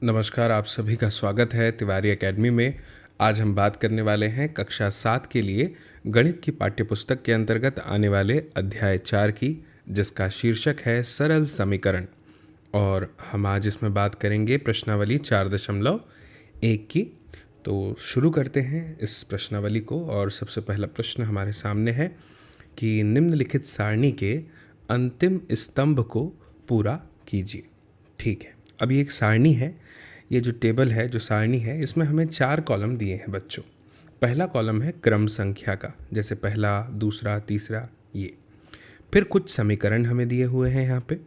नमस्कार, आप सभी का स्वागत है तिवारी एकेडमी में। आज हम बात करने वाले हैं कक्षा 7 के लिए गणित की पाठ्यपुस्तक के अंतर्गत आने वाले अध्याय 4 की, जिसका शीर्षक है सरल समीकरण। और हम आज इसमें बात करेंगे प्रश्नावली 4.1 की। तो शुरू करते हैं इस प्रश्नावली को। और सबसे पहला प्रश्न हमारे सामने है कि निम्नलिखित सारणी के अंतिम स्तंभ को पूरा कीजिए। ठीक है, अब ये एक सारणी है। ये जो टेबल है, जो सारणी है, इसमें हमें 4 कॉलम दिए हैं बच्चों। पहला कॉलम है क्रम संख्या का, जैसे पहला, दूसरा, तीसरा, ये। फिर कुछ समीकरण हमें दिए हुए हैं यहाँ पे।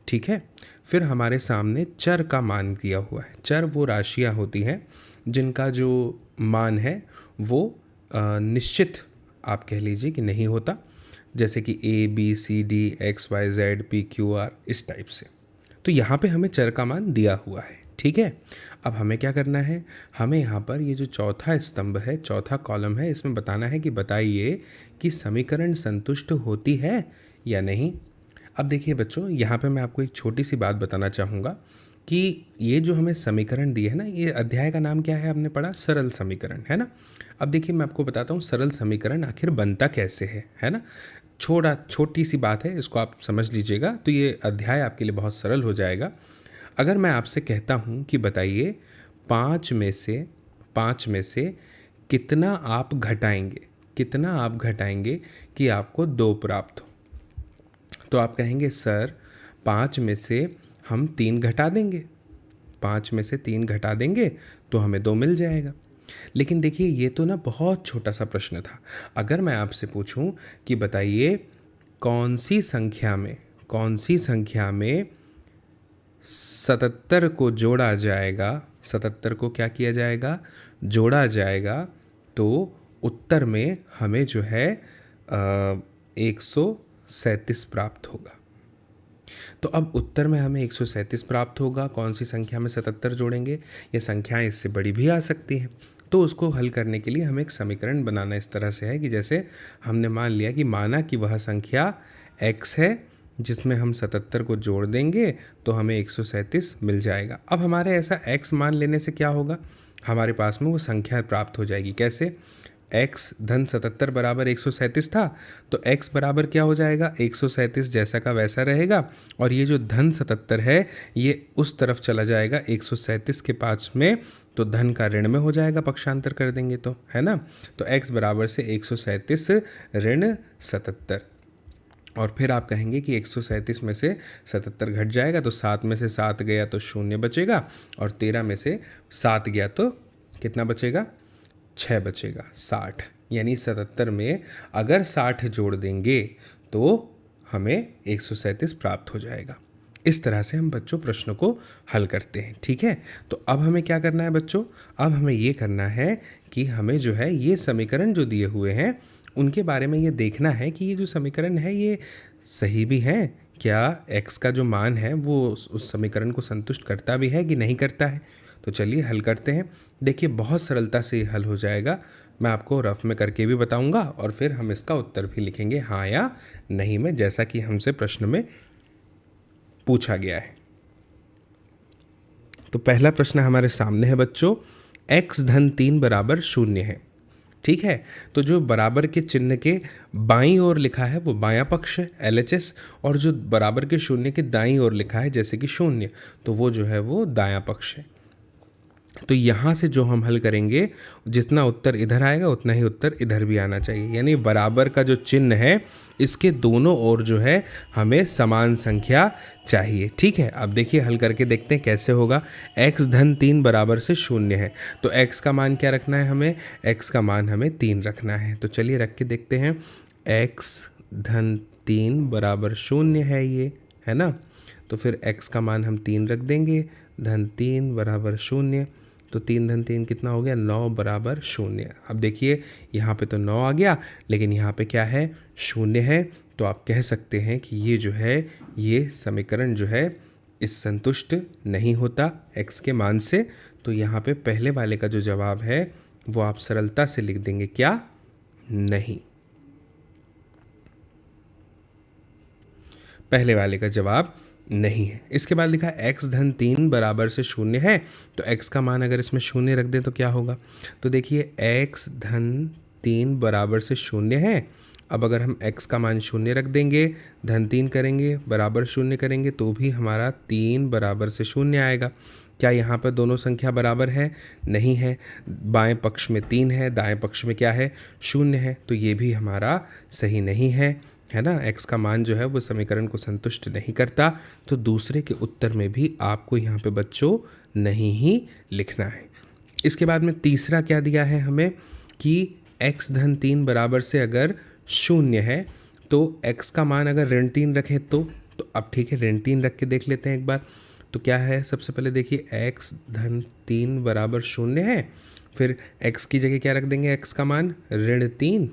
ठीक है, फिर हमारे सामने चर का मान दिया हुआ है। चर वो राशियाँ होती हैं जिनका जो मान है वो निश्चित, आप कह लीजिए कि नहीं होता, जैसे कि ABCD XYZ PQR, इस टाइप से। तो यहाँ पे हमें चर का मान दिया हुआ है। ठीक है, अब हमें क्या करना है, हमें यहाँ पर ये जो चौथा स्तंभ है, चौथा कॉलम है, इसमें बताना है कि बताइए कि समीकरण संतुष्ट होती है या नहीं। अब देखिए बच्चों, यहाँ पे मैं आपको एक छोटी सी बात बताना चाहूँगा कि ये जो हमें समीकरण दिए है ना, ये अध्याय का नाम क्या है, हमने पढ़ा सरल समीकरण, है ना। अब देखिए मैं आपको बताता हूँ सरल समीकरण आखिर बनता कैसे है ना। छोटी सी बात है, इसको आप समझ लीजिएगा तो ये अध्याय आपके लिए बहुत सरल हो जाएगा। अगर मैं आपसे कहता हूँ कि बताइए 5 में से कितना आप घटाएंगे, कितना आप घटाएंगे कि आपको 2 प्राप्त हो, तो आप कहेंगे सर 5 में से हम 3 घटा देंगे, 5 में से 3 घटा देंगे तो हमें 2 मिल जाएगा। लेकिन देखिए ये तो ना बहुत छोटा सा प्रश्न था। अगर मैं आपसे पूछूं कि बताइए कौन सी संख्या में 77 को जोड़ा जाएगा, 77 को क्या किया जाएगा, जोड़ा जाएगा, तो उत्तर में हमें जो है 137 प्राप्त होगा। तो अब उत्तर में हमें 137 प्राप्त होगा। कौन सी संख्या में 77 जोड़ेंगे? ये संख्याएं इससे बड़ी भी आ सकती हैं। तो उसको हल करने के लिए हमें एक समीकरण बनाना इस तरह से है कि जैसे हमने मान लिया कि माना कि वह संख्या x है जिसमें हम 77 को जोड़ देंगे तो हमें 137 मिल जाएगा। अब हमारे ऐसा x मान लेने से क्या होगा, हमारे पास में वो संख्या प्राप्त हो जाएगी। कैसे? x धन 77 बराबर 137 था, तो x बराबर क्या हो जाएगा, 137 जैसा का वैसा रहेगा। और ये जो धन 77 है ये उस तरफ चला जाएगा 137 के पास में, तो धन का ऋण में हो जाएगा, पक्षांतर कर देंगे तो, है ना। तो x बराबर से 137 ऋण 77। और फिर आप कहेंगे कि 137 में से 77 घट जाएगा तो 7 में से 7 गया तो 0 बचेगा, और 13 में से 7 गया तो कितना बचेगा, 6 बचेगा, 60। यानी 77 में अगर 60 जोड़ देंगे तो हमें 137 प्राप्त हो जाएगा। इस तरह से हम बच्चों प्रश्नों को हल करते हैं। ठीक है, तो अब हमें क्या करना है बच्चों, अब हमें ये करना है कि हमें जो है ये समीकरण जो दिए हुए हैं उनके बारे में ये देखना है कि ये जो समीकरण है ये सही भी है, क्या x का जो मान है वो उस समीकरण को संतुष्ट करता भी है कि नहीं करता है। तो चलिए हल करते हैं। देखिए बहुत सरलता से हल हो जाएगा। मैं आपको रफ में करके भी बताऊंगा और फिर हम इसका उत्तर भी लिखेंगे हाँ या नहीं में, जैसा कि हमसे प्रश्न में पूछा गया है। तो पहला प्रश्न हमारे सामने है बच्चों, x धन 3 बराबर 0 है। ठीक है, तो जो बराबर के चिन्ह के बाईं ओर लिखा है वो बायां पक्ष है, LHS, और जो बराबर के 0 के दाईं ओर लिखा है जैसे कि 0, तो वो जो है वो दायां पक्ष है। तो यहाँ से जो हम हल करेंगे, जितना उत्तर इधर आएगा उतना ही उत्तर इधर भी आना चाहिए। यानी बराबर का जो चिन्ह है इसके दोनों ओर जो है हमें समान संख्या चाहिए। ठीक है, अब देखिए हल करके देखते हैं कैसे होगा। x धन 3 बराबर से 0 है, तो x का मान क्या रखना है हमें, x का मान हमें 3 रखना है। तो चलिए रख के देखते हैं। x धन 3 बराबर 0 है ये, है ना। तो फिर x का मान हम 3 रख देंगे, धन 3 बराबर 0, तो 3 धन 3 कितना हो गया, 9 बराबर 0। अब देखिए यहाँ पे तो 9 आ गया, लेकिन यहाँ पे क्या है, 0 है। तो आप कह सकते हैं कि ये जो है ये समीकरण जो है इस संतुष्ट नहीं होता x के मान से। तो यहाँ पे पहले वाले का जो जवाब है वो आप सरलता से लिख देंगे, क्या, नहीं। पहले वाले का जवाब नहीं है। इसके बाद लिखा x धन 3 बराबर से 0 है, तो x का मान अगर इसमें 0 रख दें तो क्या होगा? तो देखिए x धन 3 बराबर से 0 है। अब अगर हम x का मान 0 रख देंगे, धन 3 करेंगे, बराबर 0 करेंगे, तो भी हमारा 3 बराबर से 0 आएगा। क्या यहाँ पर दोनों संख्या बराबर है? नहीं है। बाएं पक्ष में 3 है, दाएं पक्ष में क्या है? 0 है, तो ये भी हमारा सही नहीं है ना। x का मान जो है वो समीकरण को संतुष्ट नहीं करता, तो दूसरे के उत्तर में भी आपको यहाँ पे बच्चों नहीं ही लिखना है। इसके बाद में तीसरा क्या दिया है हमें कि x धन 3 बराबर से अगर 0 है, तो x का मान अगर ऋण 3 रखें तो अब ठीक है, ऋण 3 रख के देख लेते हैं एक बार। तो क्या है, सबसे पहले देखिए x धन 3 बराबर 0 है, फिर x की जगह क्या रख देंगे? x का मान ऋण 3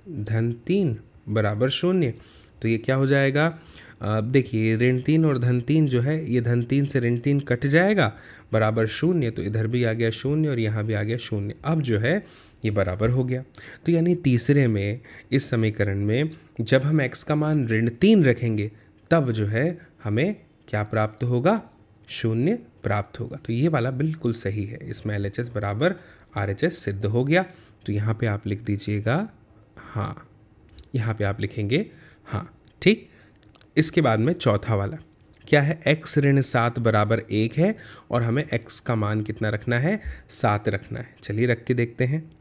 धन 3 बराबर 0। तो ये क्या हो जाएगा? अब देखिए ऋण 3 और धन 3 जो है, ये धन 3 से ऋण 3 कट जाएगा, बराबर 0, तो इधर भी आ गया 0 और यहाँ भी आ गया 0। अब जो है ये बराबर हो गया। तो यानी तीसरे में इस समीकरण में जब हम x का मान ऋण 3 रखेंगे तब जो है हमें क्या प्राप्त होगा? 0 प्राप्त होगा। तो ये वाला बिल्कुल सही है, इसमें LHS बराबर RHS सिद्ध हो गया। तो यहाँ पे आप लिख दीजिएगा हाँ, यहाँ पे आप लिखेंगे हाँ, ठीक। इसके बाद में चौथा वाला क्या है? x ऋण 7 बराबर 1 है और हमें x का मान कितना रखना है? 7 रखना है। चलिए रख के देखते हैं।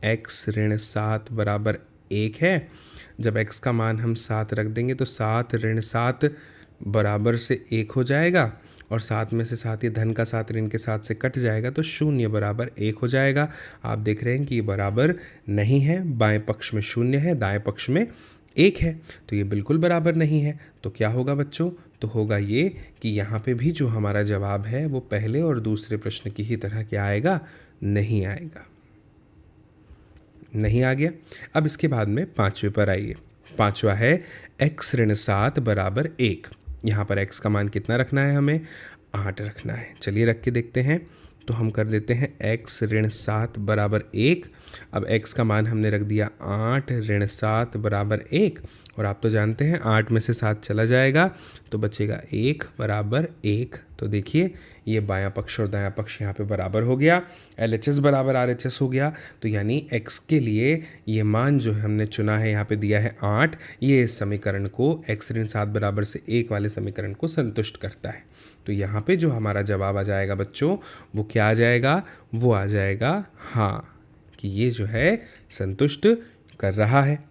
x ऋण 7 बराबर 1 है। जब x का मान हम 7 रख देंगे तो 7 ऋण 7 बराबर से 1 हो जाएगा, और 7 में से 7 ये धन का 7 ऋण के 7 से कट जाएगा, तो 0 बराबर 1 हो जाएगा। आप देख रहे हैं कि ये बराबर नहीं है, बाएं पक्ष में 0 है, दाएं पक्ष में 1 है, तो ये बिल्कुल बराबर नहीं है। तो क्या होगा बच्चों? तो होगा ये कि यहाँ पे भी जो हमारा जवाब है वो पहले और दूसरे प्रश्न की ही तरह क्या आएगा? नहीं आएगा। नहीं आ गया। अब इसके बाद में पांचवे पर आइए। पांचवा है x ऋण 7 बराबर 1। यहाँ पर x का मान कितना रखना है? हमें 8 रखना है। चलिए रख के देखते हैं। तो हम कर देते हैं x ऋण 7 बराबर 1। अब x का मान हमने रख दिया 8 ऋण 7 बराबर 1, और आप तो जानते हैं 8 में से 7 चला जाएगा तो बचेगा 1 बराबर 1। तो देखिए ये बायां पक्ष और दायां पक्ष यहाँ पे बराबर हो गया, LHS बराबर RHS हो गया। तो यानी x के लिए ये मान जो हमने चुना है, यहाँ पे दिया है 8, ये इस समीकरण को x ऋण 7 बराबर से 1 वाले समीकरण को संतुष्ट करता है। तो यहाँ पे जो हमारा जवाब आ जाएगा बच्चों, वो क्या आ जाएगा? वो आ जाएगा हाँ, कि ये जो है संतुष्ट कर रहा है।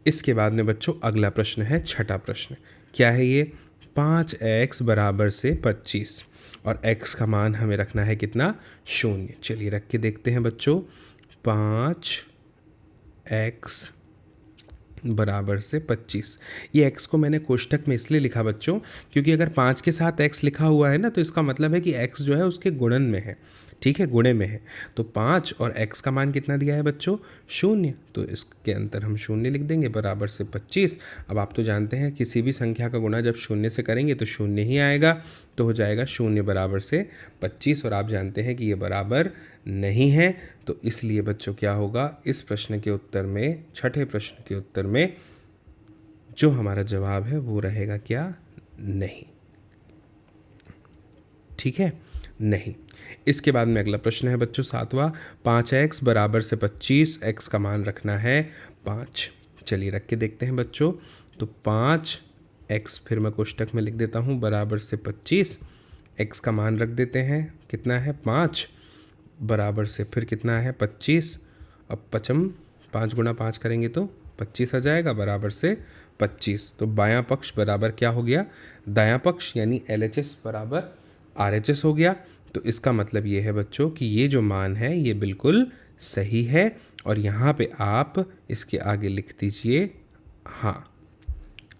इसके बाद में बच्चों अगला प्रश्न है, छठा प्रश्न। क्या है ये? 5x बराबर से 25 और x का मान हमें रखना है कितना? 0। चलिए रख के देखते हैं बच्चों। 5x बराबर से 25। ये x को मैंने कोष्टक में इसलिए लिखा बच्चों क्योंकि अगर 5 के साथ x लिखा हुआ है ना, तो इसका मतलब है कि x जो है उसके गुणन में है, ठीक है, गुणे में है। तो 5 और x का मान कितना दिया है बच्चों? 0। तो इसके अंतर हम 0 लिख देंगे, बराबर से 25। अब आप तो जानते हैं किसी भी संख्या का गुणा जब 0 से करेंगे तो 0 ही आएगा, तो हो जाएगा 0 बराबर से 25। और आप जानते हैं कि ये बराबर नहीं है, तो इसलिए बच्चों क्या होगा? इस प्रश्न के उत्तर में, छठे प्रश्न के उत्तर में जो हमारा जवाब है वो रहेगा क्या? नहीं। ठीक है, नहीं। इसके बाद में अगला प्रश्न है बच्चों सातवां। 5x बराबर से 25, x का मान रखना है 5। चलिए रख के देखते हैं बच्चों। तो 5x फिर मैं कोष्टक में लिख देता हूँ, बराबर से 25, x का मान रख देते हैं कितना है? 5, बराबर से फिर कितना है? 25। अब 5 गुणा 5 करेंगे तो 25 आ जाएगा, बराबर से 25। तो बायां पक्ष बराबर क्या हो गया? दायां पक्ष, यानी LHS बराबर RHS हो गया। तो इसका मतलब ये है बच्चों कि ये जो मान है ये बिल्कुल सही है, और यहाँ पे आप इसके आगे लिख दीजिए हाँ।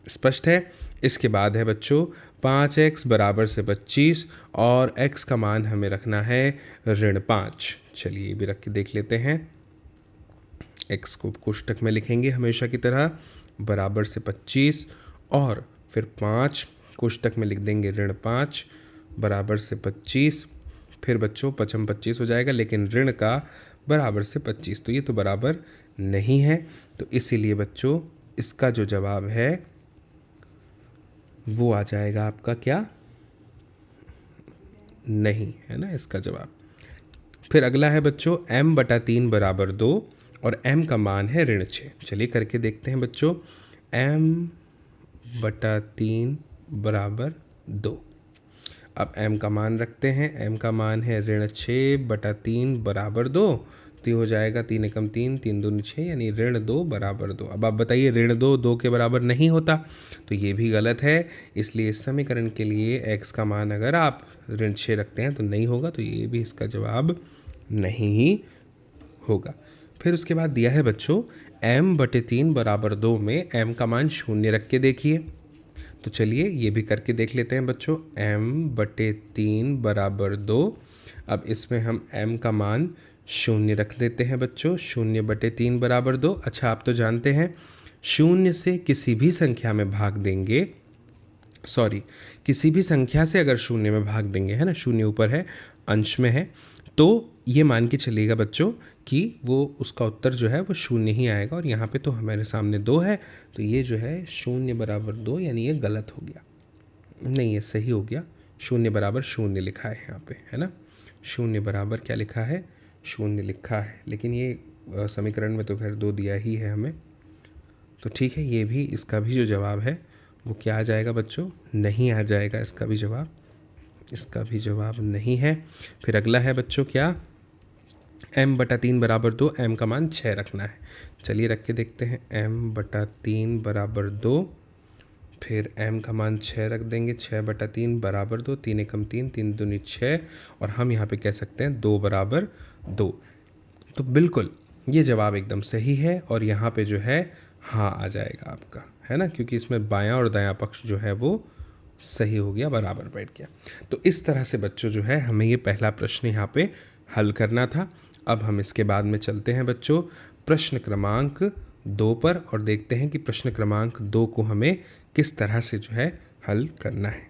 स्पष्ट है। इसके बाद है बच्चों 5x बराबर से 25 और x का मान हमें रखना है ऋण 5। चलिए ये भी रख के देख लेते हैं। x को कोष्टक में लिखेंगे हमेशा की तरह, बराबर से 25 और फिर 5 कोष्टक में लिख देंगे ऋण 5, बराबर से 25। फिर बच्चों 5 25 हो जाएगा, लेकिन ऋण का बराबर से 25, तो ये तो बराबर नहीं है। तो इसीलिए बच्चों इसका जो जवाब है वो आ जाएगा आपका क्या, नहीं, है ना इसका जवाब। फिर अगला है बच्चों m/3 बराबर 2 और m का मान है ऋण 6। चलिए करके देखते हैं बच्चों। m/3 बराबर 2। अब m का मान रखते हैं, m का मान है ऋण 6/3 बराबर 2। तो ये हो जाएगा 3 एकम 3, 3 दूनी 6, यानी ऋण 2 बराबर 2। अब आप बताइए ऋण 2 2 के बराबर नहीं होता, तो ये भी गलत है। इसलिए इस समीकरण के लिए x का मान अगर आप ऋण 6 रखते हैं तो नहीं होगा, तो ये भी इसका जवाब नहीं ही होगा। फिर उसके बाद दिया है बच्चों m/3 बराबर 2 में m का मान 0 रख के देखिए। तो चलिए ये भी करके देख लेते हैं बच्चों। m/3 बराबर 2। अब इसमें हम m का मान 0 रख लेते हैं बच्चों। 0/3 बराबर 2। अच्छा, आप तो जानते हैं 0 से किसी भी संख्या में भाग देंगे, सॉरी, किसी भी संख्या से अगर 0 में भाग देंगे, है ना, 0 ऊपर है, अंश में है, तो ये मान के चलिएगा बच्चों कि वो उसका उत्तर जो है वो 0 ही आएगा। और यहाँ पे तो हमारे सामने 2 है, तो ये जो है 0 बराबर 2, यानी ये गलत हो गया। नहीं, ये सही हो गया। 0 बराबर 0 लिखा है यहाँ पे, है ना। 0 बराबर क्या लिखा है, 0 लिखा है, लेकिन ये समीकरण में तो खैर 2 दिया ही है हमें। तो ठीक है, ये भी, इसका भी जो जवाब है वो क्या आ जाएगा बच्चों, नहीं आ जाएगा इसका भी जवाब। इसका भी जवाब नहीं है। फिर अगला है बच्चों क्या, m/3 बराबर 2, m का मान 6 रखना है। चलिए रख के देखते हैं। m/3 बराबर 2, फिर m का मान 6 रख देंगे। 6/3 बराबर 2, 3 एकम 3, 3 दूनी 6, और हम यहाँ पे कह सकते हैं 2 बराबर 2। तो बिल्कुल ये जवाब एकदम सही है, और यहाँ पे जो है हाँ आ जाएगा आपका, है ना, क्योंकि इसमें बायां और दायां पक्ष जो है वो सही हो गया, बराबर बैठ गया। तो इस तरह से बच्चों जो है हमें ये पहला प्रश्न यहाँ पे हल करना था। अब हम इसके बाद में चलते हैं बच्चों प्रश्न क्रमांक 2 पर, और देखते हैं कि प्रश्न क्रमांक 2 को हमें किस तरह से जो है हल करना है।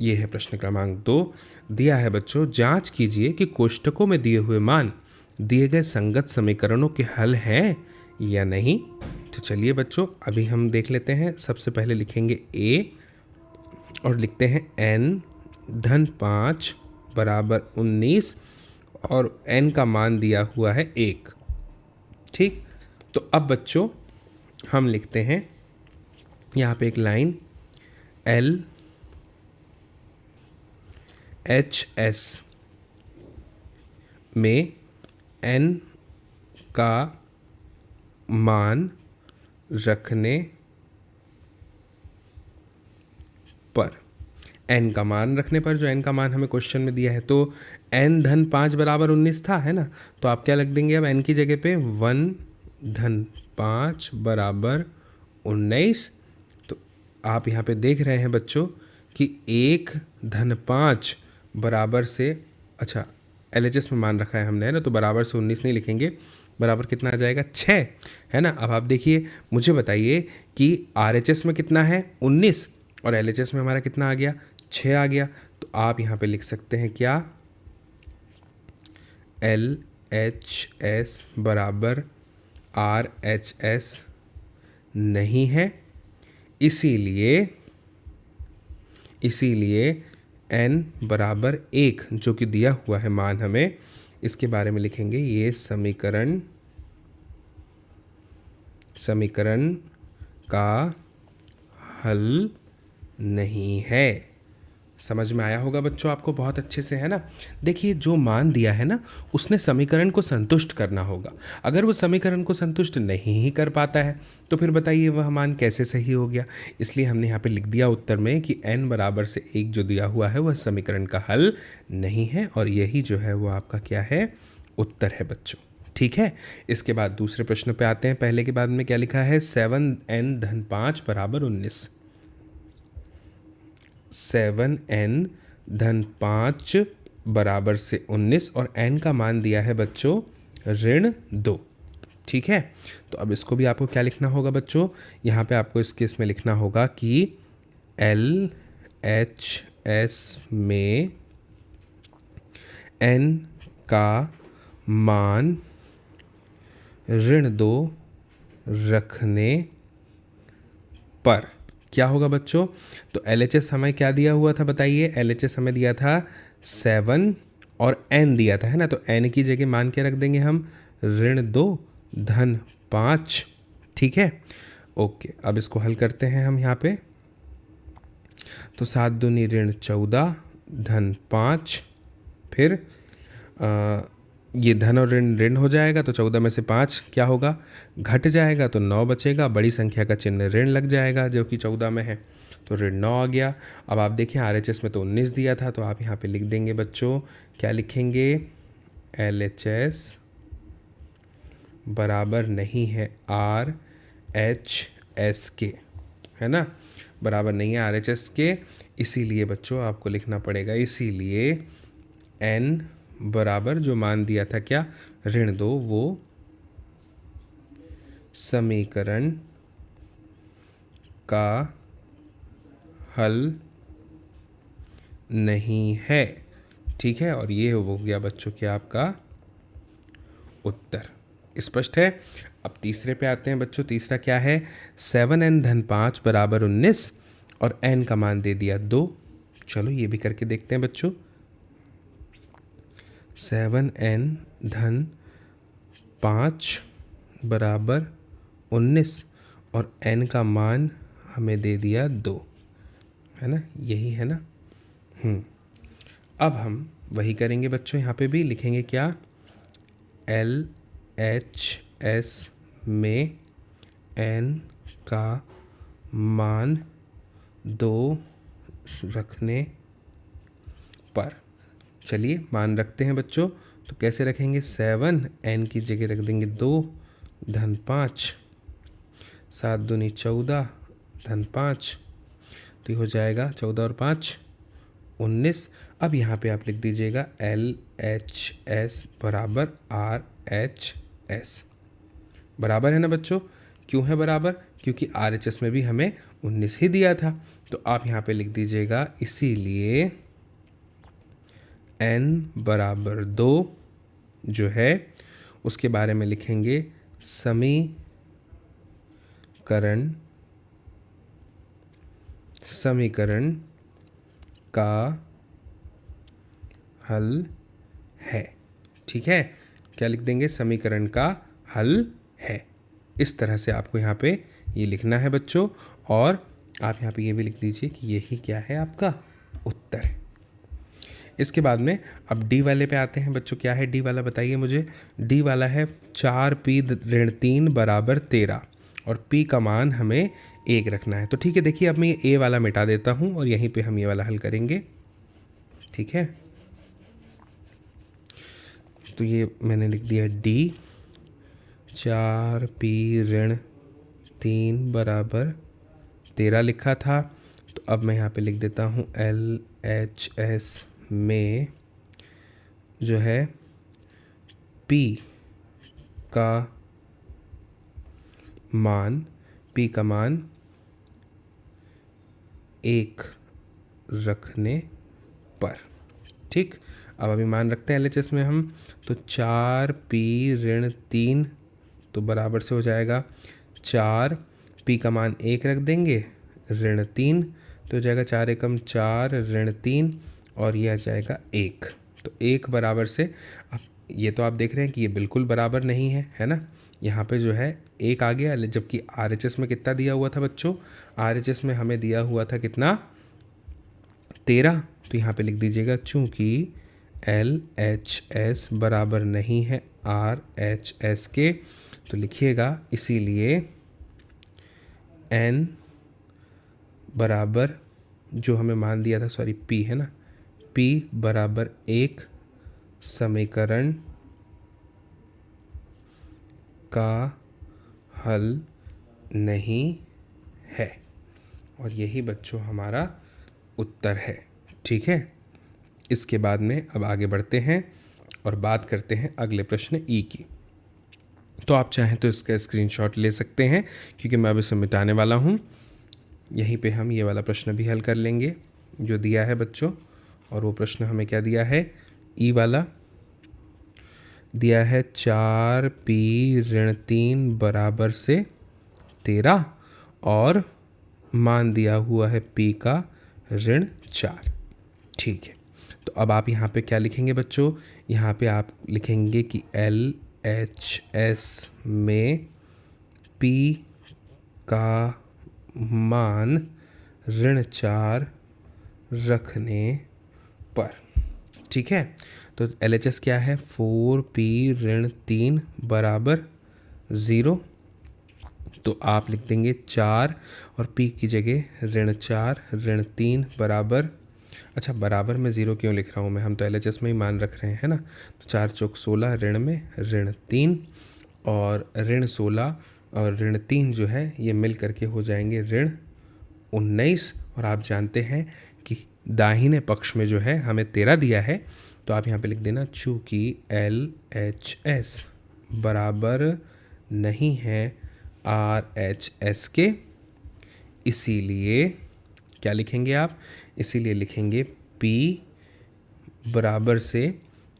ये है प्रश्न क्रमांक 2। दिया है बच्चों, जांच कीजिए कि कोष्ठकों में दिए हुए मान दिए गए संगत समीकरणों के हल हैं या नहीं। तो चलिए बच्चों अभी हम देख लेते हैं। सबसे पहले लिखेंगे a और लिखते हैं n/5 बराबर 19, और n का मान दिया हुआ है 1। ठीक, तो अब बच्चों हम लिखते हैं यहाँ पे एक लाइन, LHS में n का मान रखने पर, n का मान रखने पर, जो n का मान हमें क्वेश्चन में दिया है, तो n/5 बराबर 19 था, है ना। तो आप क्या लिख देंगे अब n की जगह पे, 1/5 बराबर 19। तो आप यहाँ पे देख रहे हैं बच्चों कि 1/5 बराबर से, अच्छा LHS में मान रखा है हमने, है ना, तो बराबर से 19 नहीं लिखेंगे, बराबर कितना आ जाएगा, 6, है ना। अब आप देखिए, मुझे बताइए कि RHS में कितना है, 19, और LHS में हमारा कितना आ गया, 6 आ गया। तो आप यहाँ पे लिख सकते हैं क्या, LHS बराबर RHS नहीं है, इसीलिए n बराबर 1 जो कि दिया हुआ है मान हमें, इसके बारे में लिखेंगे ये समीकरण का हल नहीं है। समझ में आया होगा बच्चों आपको बहुत अच्छे से, है ना। देखिए जो मान दिया है ना, उसने समीकरण को संतुष्ट करना होगा। अगर वो समीकरण को संतुष्ट नहीं ही कर पाता है तो फिर बताइए वह मान कैसे सही हो गया। इसलिए हमने यहाँ पे लिख दिया उत्तर में कि n बराबर से 1 जो दिया हुआ है वह समीकरण का हल नहीं है, और यही जो है वो आपका क्या है, उत्तर है बच्चों। ठीक है, इसके बाद दूसरे प्रश्न पे आते हैं। पहले के बाद में क्या लिखा है, 7n/5 बराबर 19। 7n/5 बराबर से 19, और n का मान दिया है बच्चों ऋण 2। ठीक है, तो अब इसको भी आपको क्या लिखना होगा बच्चों, यहाँ पे आपको इस केस में लिखना होगा कि LHS में n का मान ऋण 2 रखने पर क्या होगा बच्चों? तो LHS हमें क्या दिया हुआ था बताइए? LHS हमें दिया था 7 और n दिया था, है ना। तो n की जगह मान के रख देंगे हम -2 धन 5। ठीक है, ओके। अब इसको हल करते हैं हम यहाँ पे। तो 7 दूनी -14 धन 5, फिर ये धन और ऋण ऋण हो जाएगा, तो 14 में से 5 क्या होगा? घट जाएगा, तो 9 बचेगा। बड़ी संख्या का चिन्ह ऋण लग जाएगा जो कि 14 में है, तो ऋण 9 आ गया। अब आप देखिए RHS में तो 19 दिया था, तो आप यहाँ पे लिख देंगे बच्चों, क्या लिखेंगे? LHS बराबर नहीं है RHS के, है ना, बराबर नहीं है RHS के। इसीलिए बच्चों आपको लिखना पड़ेगा, इसीलिए n बराबर जो मान दिया था क्या? -2, वो समीकरण का हल नहीं है। ठीक है, और ये हो गया बच्चों क्या आपका उत्तर। स्पष्ट है? अब तीसरे पे आते हैं बच्चों। तीसरा क्या है? 7n धन 5 बराबर 19 और n का मान दे दिया 2। चलो ये भी करके देखते हैं बच्चों। 7n धन 5 बराबर 19 और n का मान हमें दे दिया 2, है ना, यही है ना। अब हम वही करेंगे बच्चों, यहाँ पे भी लिखेंगे क्या? LHS में n का मान 2 रखने पर। चलिए मान रखते हैं बच्चों। तो कैसे रखेंगे? 7 n की जगह रख देंगे 2 धन 5, 7 दूनी 14 धन 5, तो ये हो जाएगा 14 और 5 19। अब यहाँ पे आप लिख दीजिएगा LHS बराबर RHS। बराबर है ना बच्चों? क्यों है बराबर? क्योंकि RHS में भी हमें 19 ही दिया था। तो आप यहाँ पे लिख दीजिएगा, इसीलिए n बराबर 2 जो है उसके बारे में लिखेंगे समीकरण का हल है। ठीक है, क्या लिख देंगे? समीकरण का हल है। इस तरह से आपको यहाँ पे ये लिखना है बच्चों, और आप यहाँ पे ये भी लिख दीजिए कि यही क्या है आपका उत्तर। इसके बाद में अब डी वाले पे आते हैं बच्चों। क्या है डी वाला बताइए मुझे? डी वाला है 4p ऋण 3 बराबर 13 और p का मान हमें 1 रखना है। तो ठीक है, देखिए अब मैं ये a वाला मिटा देता हूँ और यहीं पे हम ये वाला हल करेंगे। ठीक है, तो ये मैंने लिख दिया d 4p ऋण 3 बराबर 13 लिखा था। तो अब मैं यहाँ पे लिख देता हूँ LHS में जो है p का मान 1 रखने पर। ठीक, अब अभी मान रखते हैं LHS में हम। तो 4p ऋण 3 तो बराबर से हो जाएगा 4, p का मान 1 रख देंगे, ऋण 3 तो हो जाएगा 4 एकम 4 ऋण 3 और ये आ जाएगा 1। तो 1 बराबर से, अब ये तो आप देख रहे हैं कि ये बिल्कुल बराबर नहीं है, है ना। यहाँ पे जो है 1 आ गया, जबकि RHS में कितना दिया हुआ था बच्चों? RHS में हमें दिया हुआ था कितना? 13। तो यहाँ पे लिख दीजिएगा चूँकि LHS बराबर नहीं है RHS के, तो लिखिएगा इसीलिए n बराबर जो हमें मान दिया था, सॉरी p है ना, p बराबर 1 समीकरण का हल नहीं है। और यही बच्चों हमारा उत्तर है। ठीक है, इसके बाद में अब आगे बढ़ते हैं और बात करते हैं अगले प्रश्न ई की। तो आप चाहें तो इसका स्क्रीनशॉट ले सकते हैं क्योंकि मैं अब इसे मिटाने वाला हूँ। यहीं पे हम ये वाला प्रश्न भी हल कर लेंगे जो दिया है बच्चों। और वो प्रश्न हमें क्या दिया है? ई वाला दिया है 4p ऋण 3 बराबर से 13 और मान दिया हुआ है p का ऋण 4। ठीक है, तो अब आप यहाँ पे क्या लिखेंगे बच्चों, यहाँ पे आप लिखेंगे कि LHS में p का मान ऋण 4 रखने पर। ठीक है, तो LHS क्या है, 4p ऋण 3 बराबर 0। तो आप लिख देंगे 4 और p की जगह ऋण 4 ऋण 3 बराबर, अच्छा बराबर में 0 क्यों लिख रहा हूँ मैं, हम तो LHS में ही मान रख रहे हैं ना। तो 4 चौक 16 ऋण में ऋण 3 और ऋण 16 और ऋण 3 जो है ये मिल करके हो जाएंगे ऋण 19। और आप जानते हैं कि दाहिने पक्ष में जो है हमें 13 दिया है, तो आप यहाँ पे लिख देना चूँकि LHS बराबर नहीं है RHS के, इसीलिए क्या लिखेंगे आप, इसीलिए लिखेंगे P बराबर से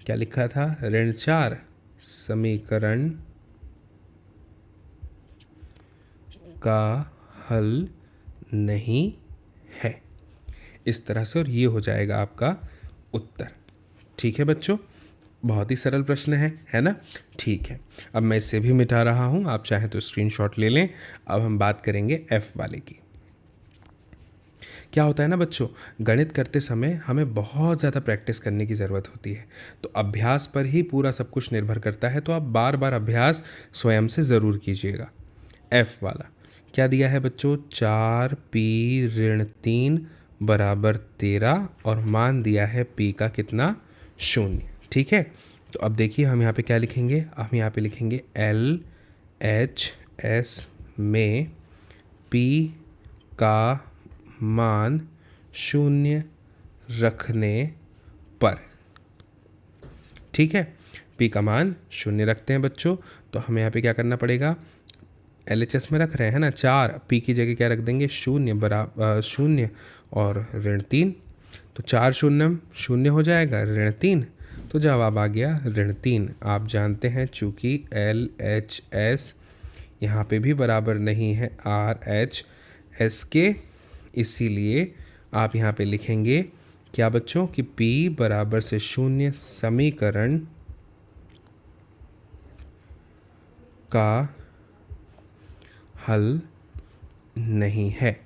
क्या लिखा था, ऋण 4 समीकरण का हल नहीं है, इस तरह से, और ये हो जाएगा आपका उत्तर। ठीक है बच्चों, बहुत ही सरल प्रश्न है ना। ठीक है, अब मैं इसे भी मिटा रहा हूँ, आप चाहें तो स्क्रीनशॉट ले लें। अब हम बात करेंगे F वाले की। क्या होता है ना बच्चों, गणित करते समय हमें बहुत ज़्यादा प्रैक्टिस करने की ज़रूरत होती है, तो अभ्यास पर ही पूरा सब कुछ निर्भर करता है, तो आप बार बार अभ्यास स्वयं से ज़रूर कीजिएगा। F वाला क्या दिया है बच्चों, 4p ऋण 3 बराबर 13 और मान दिया है p का कितना, 0। ठीक है, तो अब देखिए हम यहाँ पे क्या लिखेंगे, हम यहाँ पे लिखेंगे LHS में p का मान 0 रखने पर। ठीक है, p का मान 0 रखते हैं बच्चों, तो हमें यहाँ पे क्या करना पड़ेगा, LHS में रख रहे हैं ना 4, p की जगह क्या रख देंगे, 0 बराबर 0 और ऋण 3, तो 4 0 0 हो जाएगा, ऋण 3, तो जवाब आ गया ऋण 3। आप जानते हैं चूँकि LHS यहाँ पे भी बराबर नहीं है RHS के, इसीलिए आप यहाँ पे लिखेंगे क्या बच्चों कि p बराबर से 0 समीकरण का हल नहीं है।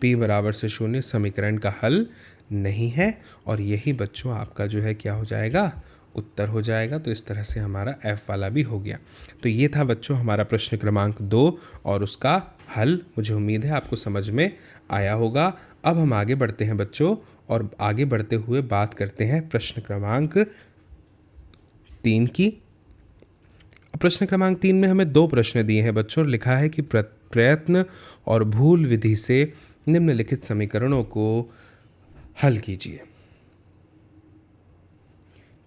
p बराबर से 0 समीकरण का हल नहीं है, और यही बच्चों आपका जो है क्या हो जाएगा, उत्तर हो जाएगा। तो इस तरह से हमारा F वाला भी हो गया। तो ये था बच्चों हमारा प्रश्न क्रमांक 2 और उसका हल। मुझे उम्मीद है आपको समझ में आया होगा। अब हम आगे बढ़ते हैं बच्चों, और आगे बढ़ते हुए बात करते हैं प्रश्न क्रमांक 3 की। प्रश्न क्रमांक 3 में हमें 2 प्रश्न दिए हैं बच्चों, और लिखा है कि प्रयत्न और भूल विधि से निम्नलिखित समीकरणों को हल कीजिए।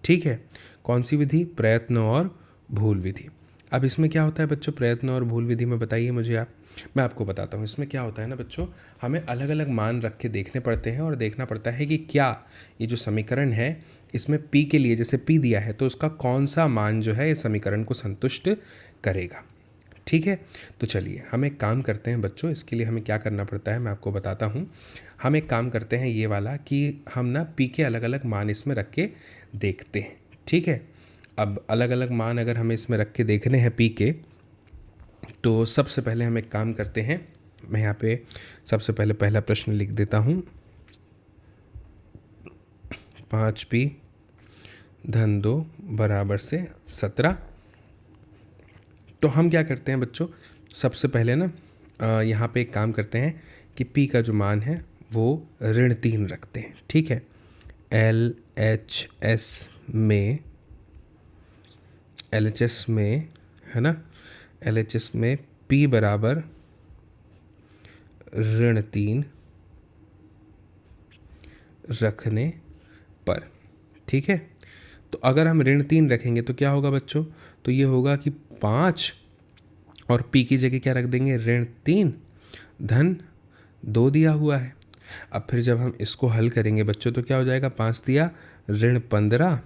ठीक है, कौन सी विधि, प्रयत्न और भूल विधि। अब इसमें क्या होता है बच्चों, प्रयत्न और भूल विधि में बताइए मुझे आप, मैं आपको बताता हूँ। इसमें क्या होता है ना बच्चों, हमें अलग अलग मान रख के देखने पड़ते हैं और देखना पड़ता है कि क्या ये जो समीकरण है इसमें p के लिए जैसे p दिया है तो उसका कौन सा मान जो है ये समीकरण को संतुष्ट करेगा। ठीक है, तो चलिए हम एक काम करते हैं बच्चों, इसके लिए हमें क्या करना पड़ता है मैं आपको बताता हूँ। हम एक काम करते हैं ये वाला कि हम ना p के अलग अलग मान इसमें रख के देखते हैं। ठीक है, अब अलग अलग मान अगर हमें इसमें रख के देखने हैं p के, तो सबसे पहले हम एक काम करते हैं, मैं यहाँ पे सबसे पहले पहला प्रश्न लिख देता हूँ, 5p धन 2 बराबर से 17। तो हम क्या करते हैं बच्चों, सबसे पहले ना यहाँ पे एक काम करते हैं कि p का जो मान है वो ऋण 3 रखते हैं। ठीक है, LHS में है ना, LHS में p बराबर ऋण 3 रखने पर। ठीक है, तो अगर हम ऋण 3 रखेंगे तो क्या होगा बच्चों, तो ये होगा कि 5 और p की जगह क्या रख देंगे, ऋण 3 धन 2 दिया हुआ है। अब फिर जब हम इसको हल करेंगे बच्चों तो क्या हो जाएगा, 5 दिया ऋण 15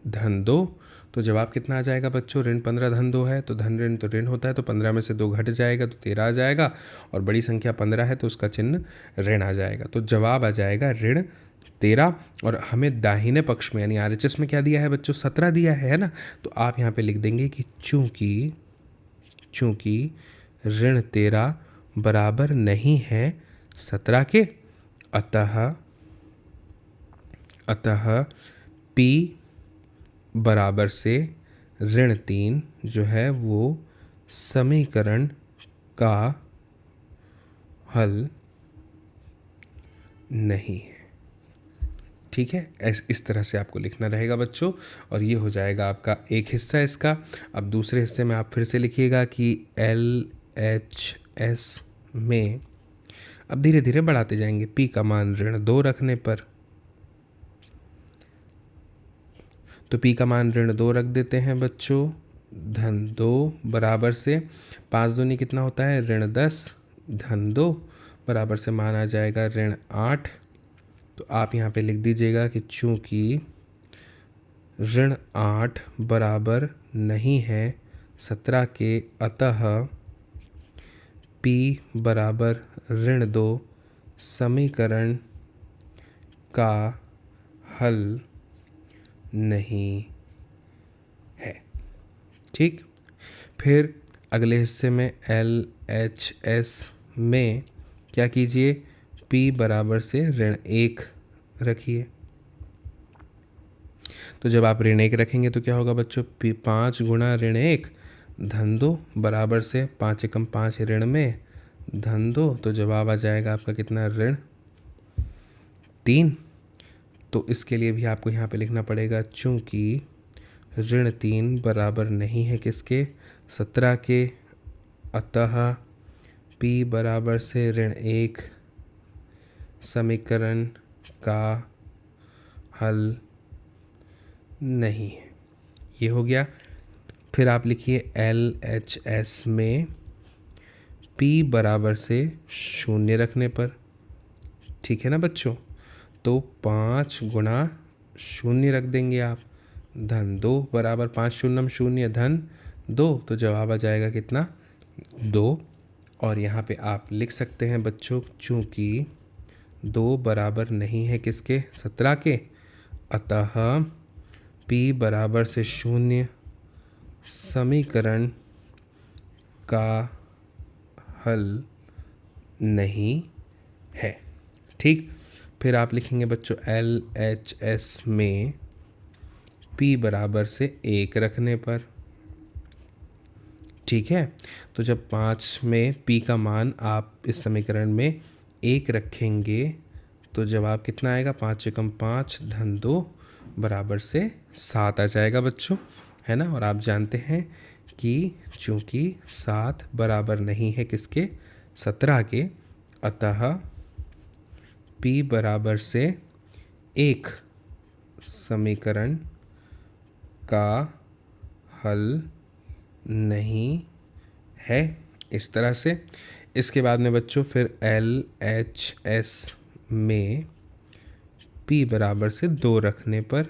धन 2, तो जवाब कितना आ जाएगा बच्चों, ऋण 15 धन 2 है तो धन ऋण तो ऋण होता है, तो 15 में से 2 घट जाएगा तो 13 आ जाएगा, और बड़ी संख्या 15 है तो उसका चिन्ह ऋण आ जाएगा। तो जवाब आ जाएगा ऋण 13। और हमें दाहिने पक्ष में यानी RHS में क्या दिया है बच्चों, 17 दिया है ना। तो आप यहाँ पे लिख देंगे कि चूंकि ऋण 13 बराबर नहीं है 17 के, अतः P बराबर से ऋण 3 जो है वो समीकरण का हल नहीं है। ठीक है, इस तरह से आपको लिखना रहेगा बच्चों, और ये हो जाएगा आपका एक हिस्सा इसका। अब दूसरे हिस्से में आप फिर से लिखिएगा कि LHS में अब धीरे धीरे बढ़ाते जाएंगे। P का मान ऋण 2 रखने पर, तो P का मान ऋण 2 रख देते हैं बच्चों, धन 2 बराबर से 5 दूनी कितना होता है, ऋण 10, धन 2 बराबर से मान आ जाएगा ऋण 8। तो आप यहाँ पे लिख दीजिएगा कि चूंकि ऋण 8 बराबर नहीं है 17 के, अतः P बराबर ऋण 2 समीकरण का हल नहीं है। ठीक, फिर अगले हिस्से में LHS में क्या कीजिए, P बराबर से ऋण 1 रखिए। तो जब आप ऋण 1 रखेंगे तो क्या होगा बच्चों, 5 गुणा ऋण 1 धन 2 बराबर से 5 एकम 5 ऋण में धन 2, तो जवाब आ जाएगा आपका कितना, ऋण 3। तो इसके लिए भी आपको यहाँ पे लिखना पड़ेगा, चूंकि ऋण 3 बराबर नहीं है किसके, 17 के, अतः P बराबर से ऋण 1 समीकरण का हल नहीं है। ये हो गया। फिर आप लिखिए LHS में P बराबर से 0 रखने पर, ठीक है ना बच्चों। तो 5 गुणा 0 रख देंगे आप, धन 2 बराबर 5 शून्यम 0 धन 2, तो जवाब आ जाएगा कितना, 2। और यहाँ पे आप लिख सकते हैं बच्चों, चूँकि 2 बराबर नहीं है किसके, 17 के, अतः P बराबर से 0 समीकरण का हल नहीं है। ठीक, फिर आप लिखेंगे बच्चों LHS में P बराबर से 1 रखने पर, ठीक है। तो जब 5 में P का मान आप इस समीकरण में 1 रखेंगे तो जवाब कितना आएगा, 5 एकम 5 धन 2 बराबर से 7 आ जाएगा बच्चों, है ना। और आप जानते हैं कि चूंकि 7 बराबर नहीं है किसके, 17 के, अतः P बराबर से 1 समीकरण का हल नहीं है। इस तरह से इसके बाद में बच्चों फिर LHS में P बराबर से 2 रखने पर,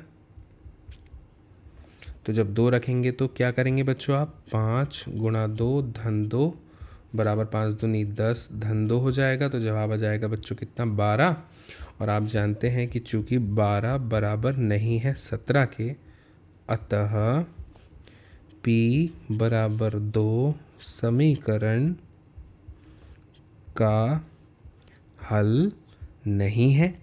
तो जब 2 रखेंगे तो क्या करेंगे बच्चों आप, 5 गुणा 2 धन 2 बराबर 5 दूनी 10 धन 2 हो जाएगा, तो जवाब आ जाएगा बच्चों कितना, 12। और आप जानते हैं कि चूंकि 12 बराबर नहीं है 17 के, अतः P बराबर 2 समीकरण का हल नहीं है।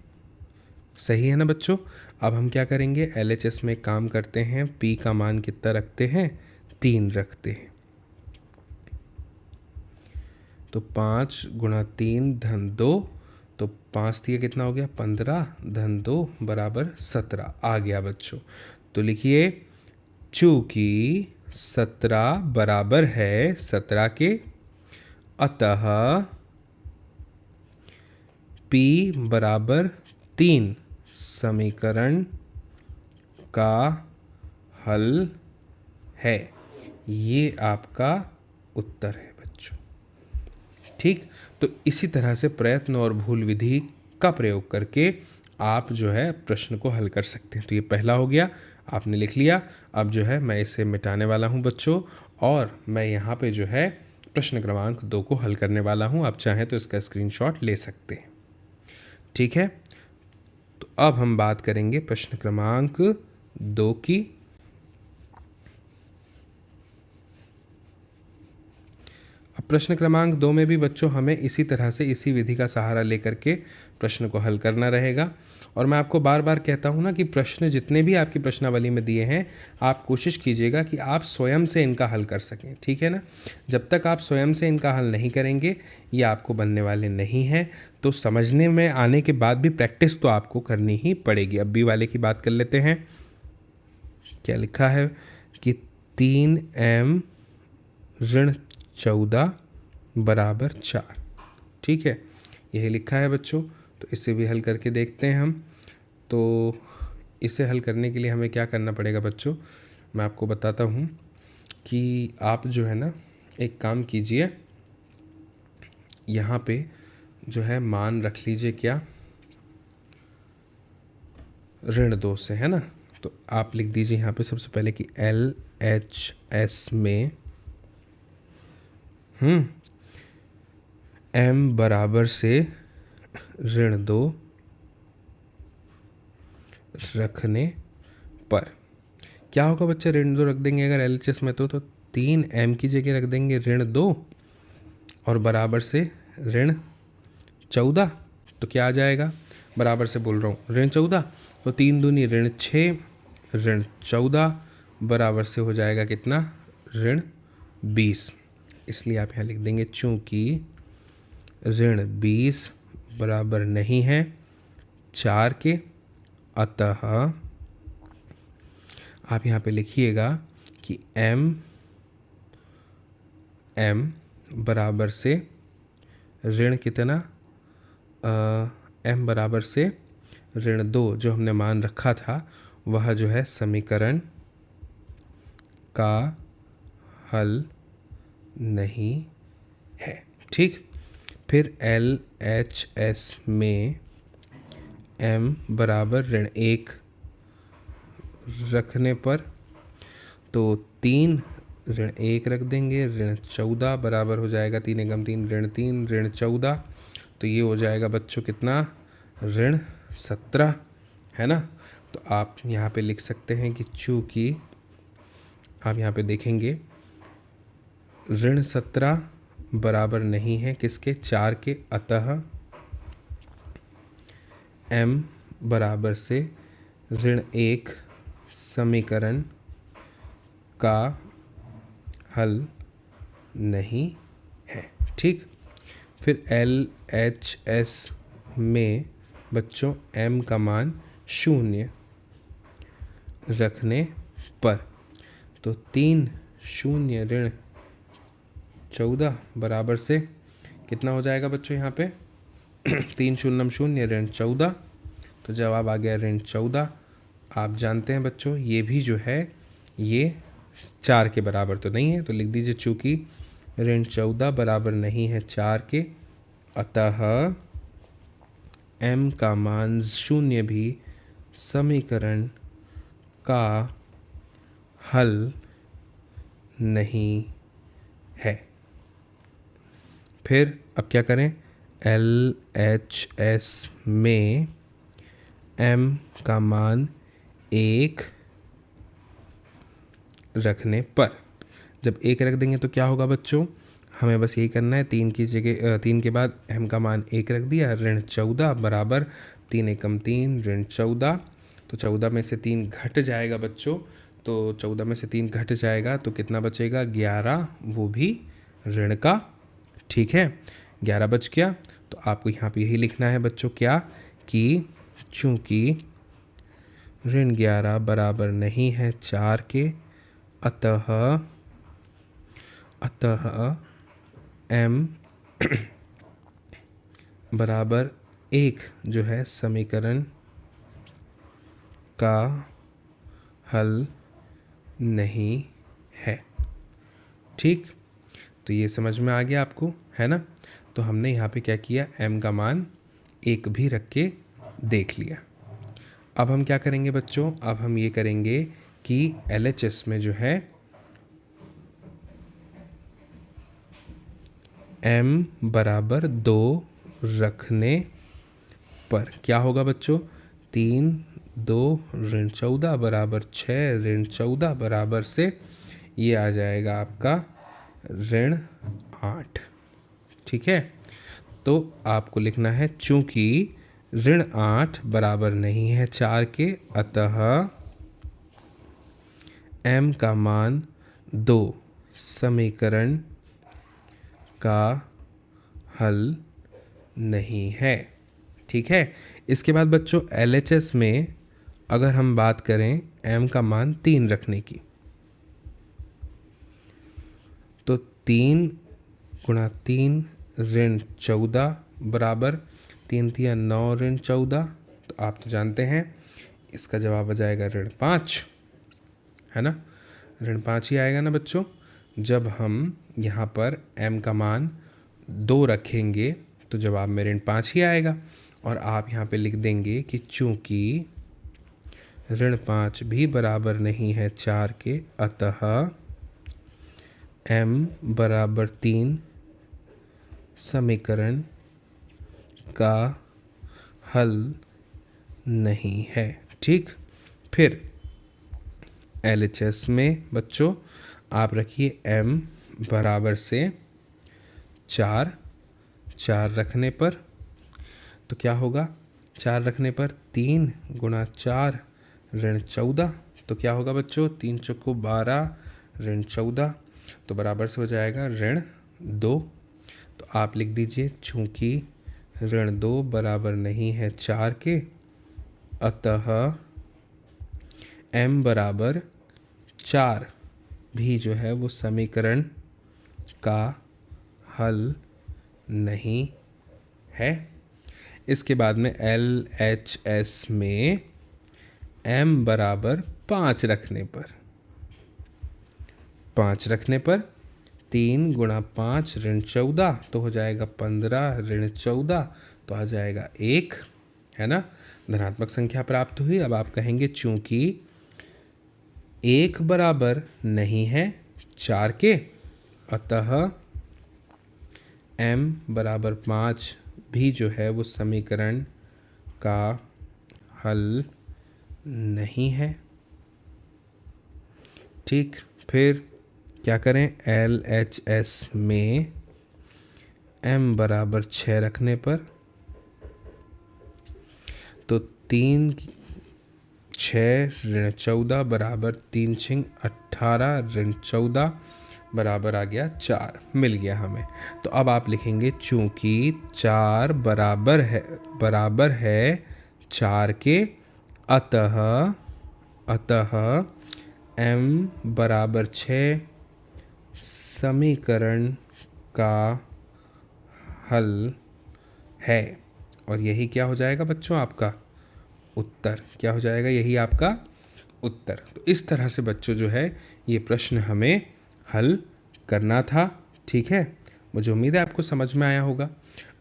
सही है ना बच्चों। अब हम क्या करेंगे, LHS में काम करते हैं, P का मान कितना रखते हैं, 3 रखते हैं। तो 5 गुणा 3 धन 2, तो 5 दिया कितना हो गया, 15 धन 2 बराबर 17 आ गया बच्चों। तो लिखिए, चूंकि 17 बराबर है 17 के, अतः P बराबर 3 समीकरण का हल है। ये आपका उत्तर है बच्चों। ठीक, तो इसी तरह से प्रयत्न और भूल विधि का प्रयोग करके आप जो है प्रश्न को हल कर सकते हैं। तो ये पहला हो गया। आपने लिख लिया। अब जो है मैं इसे मिटाने वाला हूँ बच्चों, और मैं यहाँ पे जो है प्रश्न क्रमांक 2 को हल करने वाला हूँ। आप चाहें तो इसका स्क्रीनशॉट ले सकते हैं। ठीक है, तो अब हम बात करेंगे प्रश्न क्रमांक 2 की। अब प्रश्न क्रमांक 2 में भी बच्चों हमें इसी तरह से इसी विधि का सहारा लेकर के प्रश्न को हल करना रहेगा। और मैं आपको बार बार कहता हूँ ना कि प्रश्न जितने भी आपकी प्रश्नावली में दिए हैं, आप कोशिश कीजिएगा कि आप स्वयं से इनका हल कर सकें। ठीक है ना, जब तक आप स्वयं से इनका हल नहीं करेंगे ये आपको बनने वाले नहीं हैं। तो समझने में आने के बाद भी प्रैक्टिस तो आपको करनी ही पड़ेगी। अब बी वाले की बात कर लेते हैं। क्या लिखा है कि 3m ऋण 14 बराबर 4। ठीक है, यही लिखा है बच्चों। तो इसे भी हल करके देखते हैं हम। तो इसे हल करने के लिए हमें क्या करना पड़ेगा बच्चों, मैं आपको बताता हूँ कि आप जो है ना एक काम कीजिए, यहाँ पे जो है मान रख लीजिए क्या, ऋण 2 से, है ना। तो आप लिख दीजिए यहाँ पे सबसे पहले कि LHS में m बराबर से ऋण 2 रखने पर क्या होगा बच्चे, ऋण 2 रख देंगे अगर LHS में तो 3m की जगह रख देंगे ऋण 2 और बराबर से ऋण 14। तो क्या आ जाएगा, बराबर से बोल रहा हूँ ऋण 14, तो 3 दूनी ऋण 6 ऋण 14 बराबर से हो जाएगा कितना, ऋण 20। इसलिए आप यहाँ लिख देंगे चूँकि ऋण 20 बराबर नहीं है 4 के, अतः आप यहाँ पे लिखिएगा कि m बराबर से ऋण कितना, m बराबर से ऋण 2 जो हमने मान रखा था वह जो है समीकरण का हल नहीं है। ठीक, फिर LHS में m बराबर ऋण 1 रखने पर तो 3 ऋण 1 रख देंगे, ऋण 14 बराबर हो जाएगा 3 एकम 3 ऋण 3 ऋण 14। तो ये हो जाएगा बच्चों कितना, ऋण 17, है ना। तो आप यहाँ पे लिख सकते हैं कि चूँकि आप यहाँ पे देखेंगे ऋण 17 बराबर नहीं है किसके, 4 के, अतः m बराबर से ऋण 1 समीकरण का हल नहीं है। ठीक, फिर LHS में बच्चों m का मान 0 रखने पर तो 3 0 ऋण 14 बराबर से कितना हो जाएगा बच्चों, यहाँ पे 3 0 0 ऋण 14। तो जवाब आ गया ऋण 14। आप जानते हैं बच्चों ये भी जो है ये 4 के बराबर तो नहीं है, तो लिख दीजिए चूँकि ऋण 14 बराबर नहीं है 4 के, अतः m का मान 0 भी समीकरण का हल नहीं है। फिर अब क्या करें, LHS में m का मान 1 रखने पर, जब 1 रख देंगे तो क्या होगा बच्चों, हमें बस यही करना है, 3 की जगह 3 के बाद m का मान 1 रख दिया, ऋण 14 बराबर 3 एकम 3 ऋण 14। तो 14 में से 3 घट जाएगा बच्चों, तो 14 में से 3 घट जाएगा तो कितना बचेगा, 11, वो भी ऋण का। ठीक है, 11 बच गया। तो आपको यहाँ पे यही लिखना है बच्चों क्या, कि चूँकि ऋण 11 बराबर नहीं है 4 के, अतः m बराबर 1 जो है समीकरण का हल नहीं है। ठीक, तो ये समझ में आ गया आपको, है ना। तो हमने यहाँ पे क्या किया, m का मान 1 भी रख के देख लिया। अब हम क्या करेंगे बच्चों, अब हम ये करेंगे कि LHS में जो है m बराबर 2 रखने पर क्या होगा बच्चों, 3 2 ऋण 14 बराबर 6 ऋण 14 बराबर से ये आ जाएगा आपका ऋण 8। ठीक है, तो आपको लिखना है चूंकि ऋण 8 बराबर नहीं है 4 के, अतः m का मान 2 समीकरण का हल नहीं है। ठीक है, इसके बाद बच्चों LHS में अगर हम बात करें m का मान 3 रखने की, तो 3 गुणा 3 ऋण 14 बराबर 3 3 9 ऋण 14, तो आप तो जानते हैं इसका जवाब आ जाएगा ऋण 5, है ना, ऋण 5 ही आएगा ना बच्चों। जब हम यहाँ पर m का मान 2 रखेंगे तो जवाब में ऋण 5 ही आएगा, और आप यहाँ पे लिख देंगे कि चूंकि ऋण 5 भी बराबर नहीं है 4 के, अतः m बराबर 3 समीकरण का हल नहीं है। ठीक, फिर LHS में बच्चों आप रखिए m बराबर से 4 रखने पर, तो क्या होगा, 4 रखने पर 3 गुणा 4 ऋण 14, तो क्या होगा बच्चों, 3 चौको 12 ऋण 14, तो बराबर से हो जाएगा ऋण 2। तो आप लिख दीजिए चूंकि ऋण 2 बराबर नहीं है 4 के, अतः m बराबर 4 भी जो है वो समीकरण का हल नहीं है। इसके बाद में LHS में m बराबर 5 रखने पर 3 गुणा 5 ऋण 14, तो हो जाएगा 15 ऋण 14, तो आ जाएगा 1, है ना, धनात्मक संख्या प्राप्त हुई। अब आप कहेंगे चूंकि 1 बराबर नहीं है 4 के, अतः m बराबर 5 भी जो है वो समीकरण का हल नहीं है। ठीक, फिर क्या करें, LHS में m बराबर 6 रखने पर, तो 3 6 ऋण 14 बराबर 3 6 18 ऋण 14 बराबर आ गया 4, मिल गया हमें। तो अब आप लिखेंगे चूंकि 4 बराबर है 4 के, अतः m बराबर 6 समीकरण का हल है, और यही क्या हो जाएगा बच्चों, आपका उत्तर क्या हो जाएगा, यही आपका उत्तर। तो इस तरह से बच्चों जो है ये प्रश्न हमें हल करना था। ठीक है, मुझे उम्मीद है आपको समझ में आया होगा।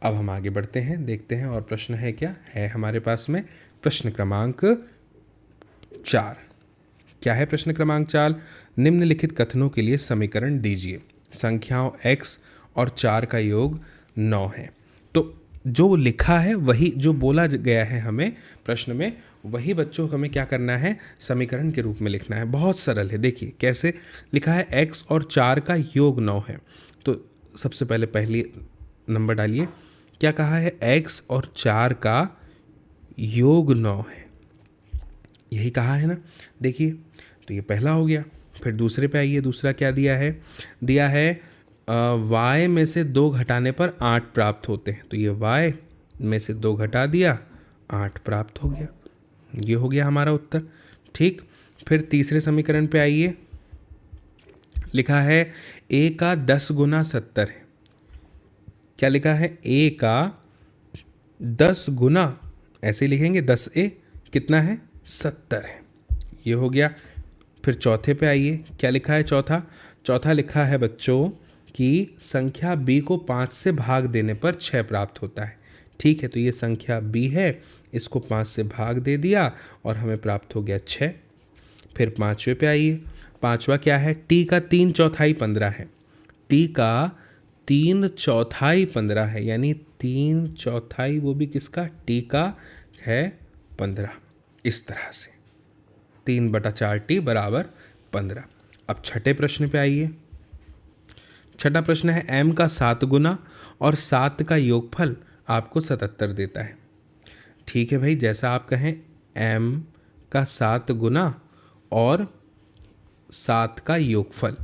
अब हम आगे बढ़ते हैं, देखते हैं और प्रश्न है क्या है हमारे पास में। प्रश्न क्रमांक 4, क्या है प्रश्न क्रमांक 4, निम्नलिखित कथनों के लिए समीकरण दीजिए। संख्याओं x और 4 का योग 9 है। तो जो लिखा है वही, जो बोला गया है हमें प्रश्न में, वही बच्चों हमें क्या करना है, समीकरण के रूप में लिखना है। बहुत सरल है, देखिए कैसे लिखा है, x और 4 का योग 9 है। तो सबसे पहले पहली नंबर डालिए, क्या कहा है, x और 4 का योग 9 है, यही कहा है ना। देखिए तो ये पहला हो गया। फिर दूसरे पे आइए, दूसरा क्या दिया है, y में से 2 घटाने पर 8 प्राप्त होते हैं। तो ये y में से 2 घटा दिया, 8 प्राप्त हो गया, ये हो गया हमारा उत्तर। ठीक, फिर तीसरे समीकरण पे आइए, लिखा है a का 10 गुना 70 है। क्या लिखा है, a का 10 गुना, ऐसे लिखेंगे 10a कितना है, 70 है, ये हो गया। फिर चौथे पे आइए, क्या लिखा है, चौथा लिखा है बच्चों कि संख्या b को 5 से भाग देने पर 6 प्राप्त होता है। ठीक है, तो ये संख्या b है, इसको 5 से भाग दे दिया और हमें प्राप्त हो गया 6। फिर पाँचवें पे आइए। पाँचवा क्या है? t का 3/4 15 है। t का 3/4 15 है, यानी 3/4 वो भी किसका? t का है 15। इस तरह से 3/4t बराबर 15। अब छठे प्रश्न पे आइए। छठा प्रश्न है m का 7 गुना और 7 का योगफल आपको 77 देता है। ठीक है भाई, जैसा आप कहें, m का 7 गुना और 7 का योगफल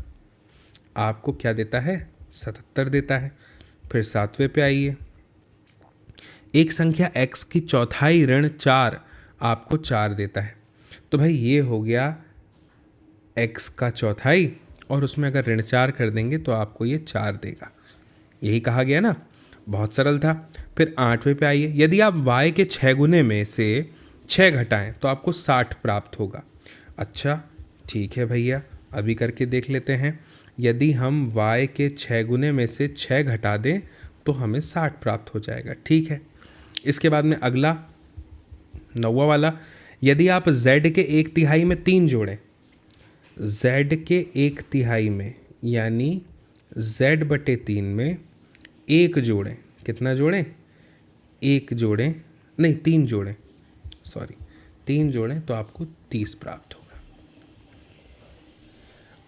आपको क्या देता है? 77 देता है। फिर सातवें पे आइए। एक संख्या x की चौथाई ऋण 4 आपको 4 देता है। तो भाई ये हो गया x का चौथाई, और उसमें अगर ऋण 4 कर देंगे तो आपको ये 4 देगा। यही कहा गया ना, बहुत सरल था। फिर आठवें पे आइए। यदि आप y के 6 गुने में से 6 घटाएं तो आपको 60 प्राप्त होगा। अच्छा ठीक है भैया, अभी करके देख लेते हैं। यदि हम y के 6 गुने में से 6 घटा दें तो हमें 60 प्राप्त हो जाएगा। ठीक है, इसके बाद में अगला 9वां वाला, यदि आप z के 1/3 में 3 जोड़ें, z के 1/3 में यानी z/3 में 1 जोड़ें, कितना जोड़ें? 1 जोड़ें, नहीं 3 जोड़ें, सॉरी 3 जोड़ें तो आपको 30 प्राप्त होगा।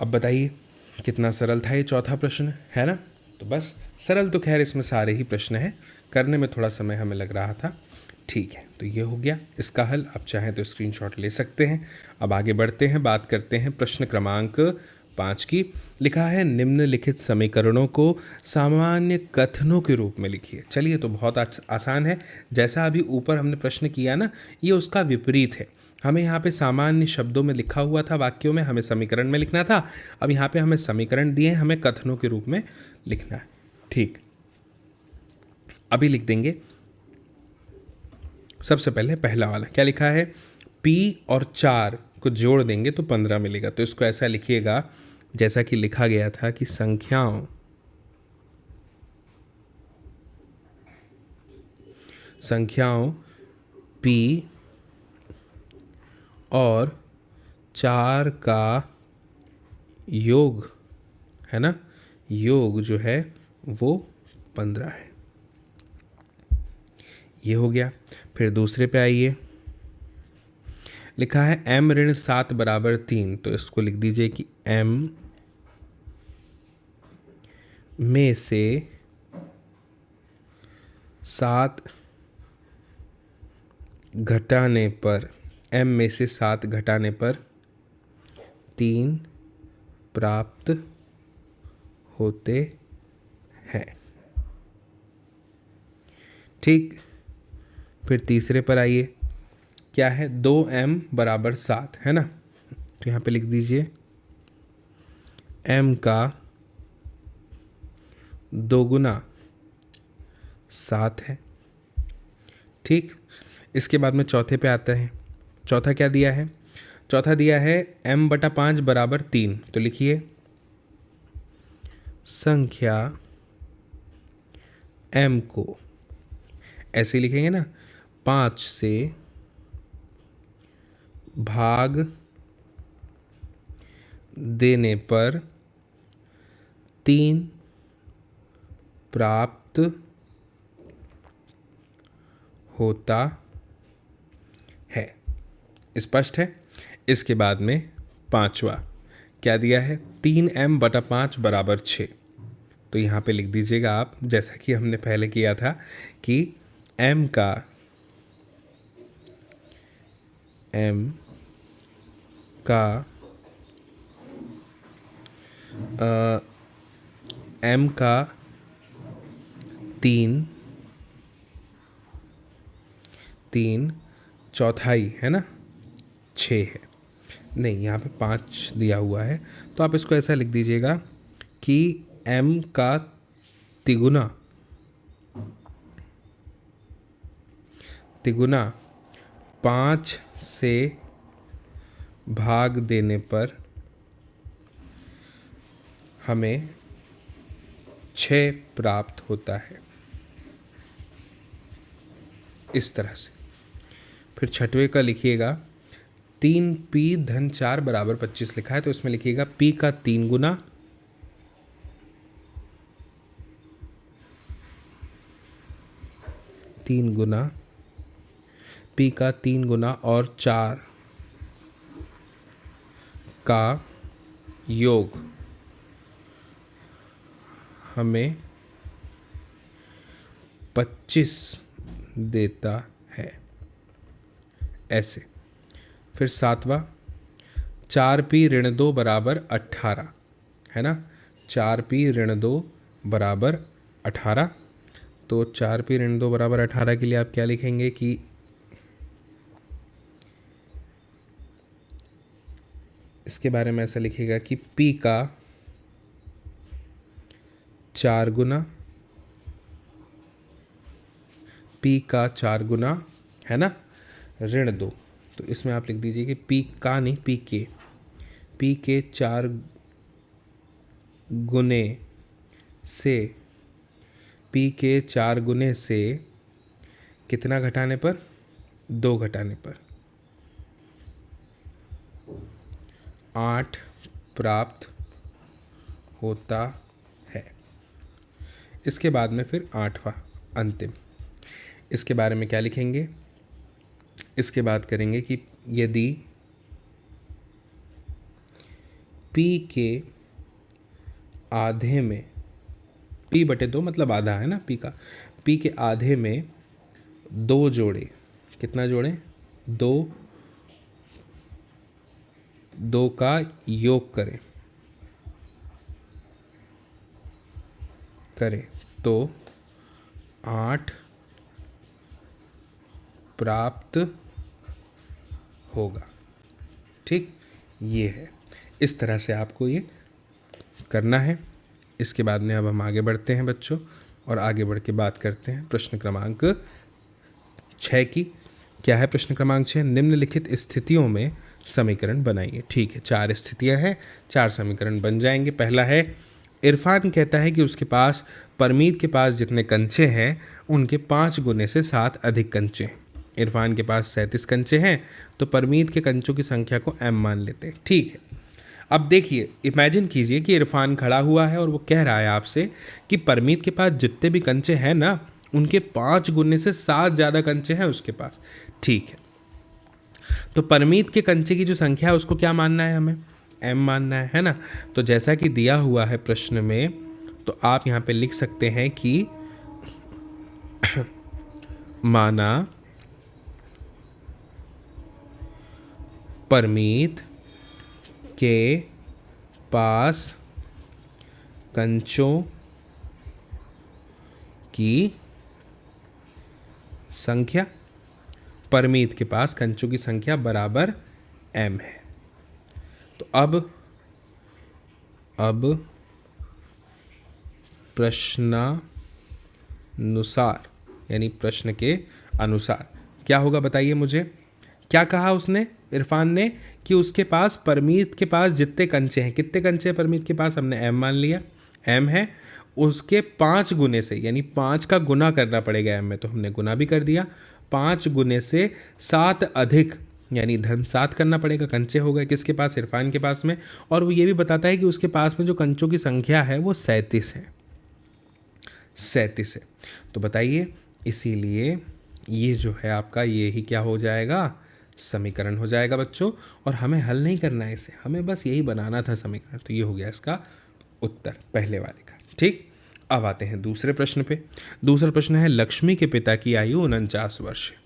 अब बताइए कितना सरल था ये चौथा प्रश्न, है ना? तो बस सरल तो खैर इसमें सारे ही प्रश्न हैं, करने में थोड़ा समय हमें लग रहा था। ठीक है, तो ये हो गया इसका हल। आप चाहें तो स्क्रीनशॉट ले सकते हैं। अब आगे बढ़ते हैं, बात करते हैं प्रश्न क्रमांक 5 की। लिखा है निम्नलिखित समीकरणों को सामान्य कथनों के रूप में लिखिए। चलिए, तो बहुत आसान है। जैसा अभी ऊपर हमने प्रश्न किया ना, ये उसका विपरीत है। हमें यहाँ पे सामान्य शब्दों में लिखा हुआ था, वाक्यों में हमें समीकरण में लिखना था। अब यहाँ पे हमें समीकरण दिए हैं, हमें कथनों के रूप में लिखना है। ठीक, अभी लिख देंगे। सबसे पहले पहला वाला क्या लिखा है? p और 4 को जोड़ देंगे तो 15 मिलेगा। तो इसको ऐसा लिखिएगा जैसा कि लिखा गया था कि संख्याओं p और 4 का योग, है ना, योग जो है वो 15 है। ये हो गया। फिर दूसरे पे आइए। लिखा है m ऋण 7 बराबर 3। तो इसको लिख दीजिए कि m में से 7 घटाने पर, m में से 7 घटाने पर 3 प्राप्त होते हैं। ठीक, फिर तीसरे पर आइए। क्या है? 2m बराबर 7, है ना? तो यहाँ पे लिख दीजिए m का 2 गुना 7 है। ठीक, इसके बाद में चौथे पे आता है। चौथा क्या दिया है? चौथा दिया है m/5 बराबर 3। तो लिखिए संख्या m को ऐसे लिखेंगे ना, 5 से भाग देने पर 3 प्राप्त होता है। स्पष्ट है? इसके बाद में पांचवा क्या दिया है? 3m/5 बराबर 6। तो यहाँ पे लिख दीजिएगा आप, जैसा कि हमने पहले किया था, कि m का 3 चौथाई, है ना, 6 है। नहीं, यहाँ पे 5 दिया हुआ है, तो आप इसको ऐसा लिख दीजिएगा कि m का तिगुना 5 से भाग देने पर हमें 6 प्राप्त होता है। इस तरह से। फिर छठवें का लिखिएगा 3p धन 4 बराबर 25 लिखा है, तो इसमें लिखिएगा p का 3 गुना, p का 3 गुना और 4 का योग हमें 25 देता है, ऐसे। फिर सातवां 4p ऋण 2 बराबर 18 है ना, 4p ऋण 2 बराबर 18। तो 4p ऋण 2 बराबर 18 के लिए आप क्या लिखेंगे कि इसके बारे में ऐसा लिखिएगा कि p का 4 गुना, p का 4 गुना है ना ऋण 2, तो इसमें आप लिख दीजिए कि p का नहीं p के 4 गुने से, p के 4 गुने से कितना घटाने पर, 2 घटाने पर 8 प्राप्त होता है। इसके बाद में फिर 8वां अंतिम, इसके बारे में क्या लिखेंगे, इसके बाद करेंगे कि यदि p के आधे में, p बटे 2 मतलब आधा है ना, p के आधे में 2 जोड़े, कितना जोड़ें, 2 का योग करें तो 8 प्राप्त होगा। ठीक, ये है, इस तरह से आपको ये करना है। इसके बाद में अब हम आगे बढ़ते हैं बच्चों, और आगे बढ़ के बात करते हैं प्रश्न क्रमांक 6 की। क्या है प्रश्न क्रमांक 6, निम्नलिखित स्थितियों में समीकरण बनाइए। ठीक है, 4 स्थितियां हैं, 4 समीकरण बन जाएंगे। पहला है, इरफान कहता है कि उसके पास परमीत के पास जितने कंचे हैं उनके 5 गुने से 7 अधिक कंचे हैं। इरफान के पास 37 कंचे हैं, तो परमीत के कंचों की संख्या को m मान लेते हैं। ठीक है, अब देखिए, इमेजिन कीजिए कि इरफान खड़ा हुआ है और वो कह रहा है आपसे कि परमीत के पास जितने भी कंचे हैं ना, उनके 5 गुने से 7 ज़्यादा कंचे हैं उसके पास। ठीक है, तो परमीत के कंचे की जो संख्या है उसको क्या मानना है, हमें m मानना है ना। तो जैसा कि दिया हुआ है प्रश्न में, तो आप यहाँ पे लिख सकते हैं कि माना परमीत के पास कंचों की संख्या, परमीत के पास कंचों की संख्या बराबर m है। तो अब प्रश्नानुसार, यानी प्रश्न के अनुसार क्या होगा बताइए मुझे। क्या कहा उसने, इरफान ने, कि उसके पास परमीत के पास जितने कंचे हैं, कितने कंचे हैं परमीत के पास, हमने m मान लिया, m है, उसके 5 गुने से, यानी 5 का गुना करना पड़ेगा m में, तो हमने गुना भी कर दिया, 5 गुने से 7 अधिक, यानी धन 7 करना पड़ेगा, कंचे हो गए किसके पास, इरफान के पास में। और वो ये भी बताता है कि उसके पास में जो कंचों की संख्या है वो 37 है, 37 है। तो बताइए, इसीलिए ये जो है आपका, ये ही क्या हो जाएगा, समीकरण हो जाएगा बच्चों। और हमें हल नहीं करना है इसे, हमें बस यही बनाना था समीकरण। तो ये हो गया इसका उत्तर पहले वाले का। ठीक, अब आते हैं दूसरे प्रश्न पे। दूसरा प्रश्न है, लक्ष्मी के पिता की आयु 49 वर्ष है।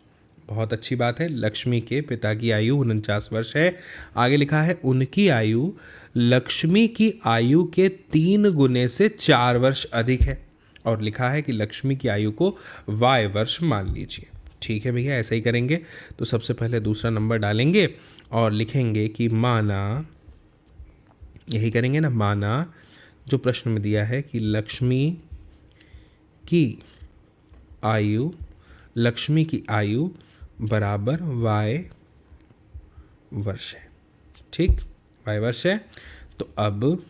बहुत अच्छी बात है, लक्ष्मी के पिता की आयु 49 वर्ष है। आगे लिखा है, उनकी आयु लक्ष्मी की आयु के 3 गुने से 4 वर्ष अधिक है। और लिखा है कि लक्ष्मी की आयु को y वर्ष मान लीजिए। ठीक है भैया, ऐसा ही करेंगे। तो सबसे पहले दूसरा नंबर डालेंगे और लिखेंगे कि माना, यही करेंगे ना, माना जो प्रश्न में दिया है कि लक्ष्मी की आयु बराबर y वर्ष है। ठीक, y वर्ष है। तो अब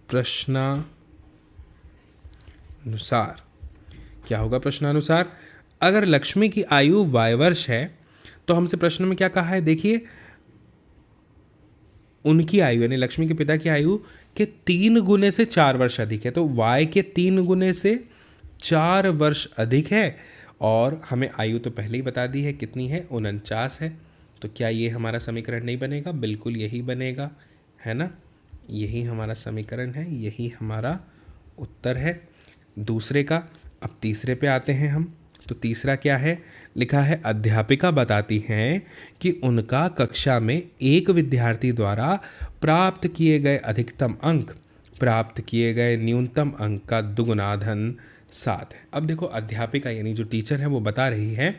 प्रश्नानुसार क्या होगा प्रश्नानुसार? अगर लक्ष्मी की आयु y वर्ष है तो हमसे प्रश्न में क्या कहा है, देखिए उनकी आयु यानी लक्ष्मी के पिता की आयु के 3 गुने से 4 वर्ष अधिक है, तो y के 3 गुने से 4 वर्ष अधिक है। और हमें आयु तो पहले ही बता दी है, कितनी है, 49 है। तो क्या ये हमारा समीकरण नहीं बनेगा? बिल्कुल यही बनेगा, है ना। यही हमारा समीकरण है, यही हमारा उत्तर है दूसरे का। अब तीसरे पे आते हैं हम। तो तीसरा क्या है, लिखा है अध्यापिका बताती हैं कि उनका कक्षा में एक विद्यार्थी द्वारा प्राप्त किए गए अधिकतम अंक प्राप्त किए गए न्यूनतम अंक का दुगुना धन 7 है। अब देखो अध्यापिका यानी जो टीचर है वो बता रही है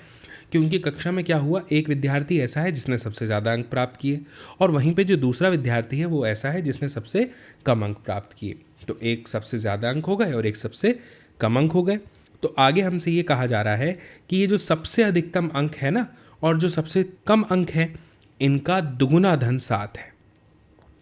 कि उनकी कक्षा में क्या हुआ, एक विद्यार्थी ऐसा है जिसने सबसे ज़्यादा अंक प्राप्त किए और वहीं पे जो दूसरा विद्यार्थी है वो ऐसा है जिसने सबसे कम अंक प्राप्त किए। तो एक सबसे ज़्यादा अंक हो गए और एक सबसे कम अंक हो गए। तो आगे हमसे ये कहा जा रहा है कि ये जो सबसे अधिकतम अंक है ना और जो सबसे कम अंक है, इनका दुगुना धन 7 है।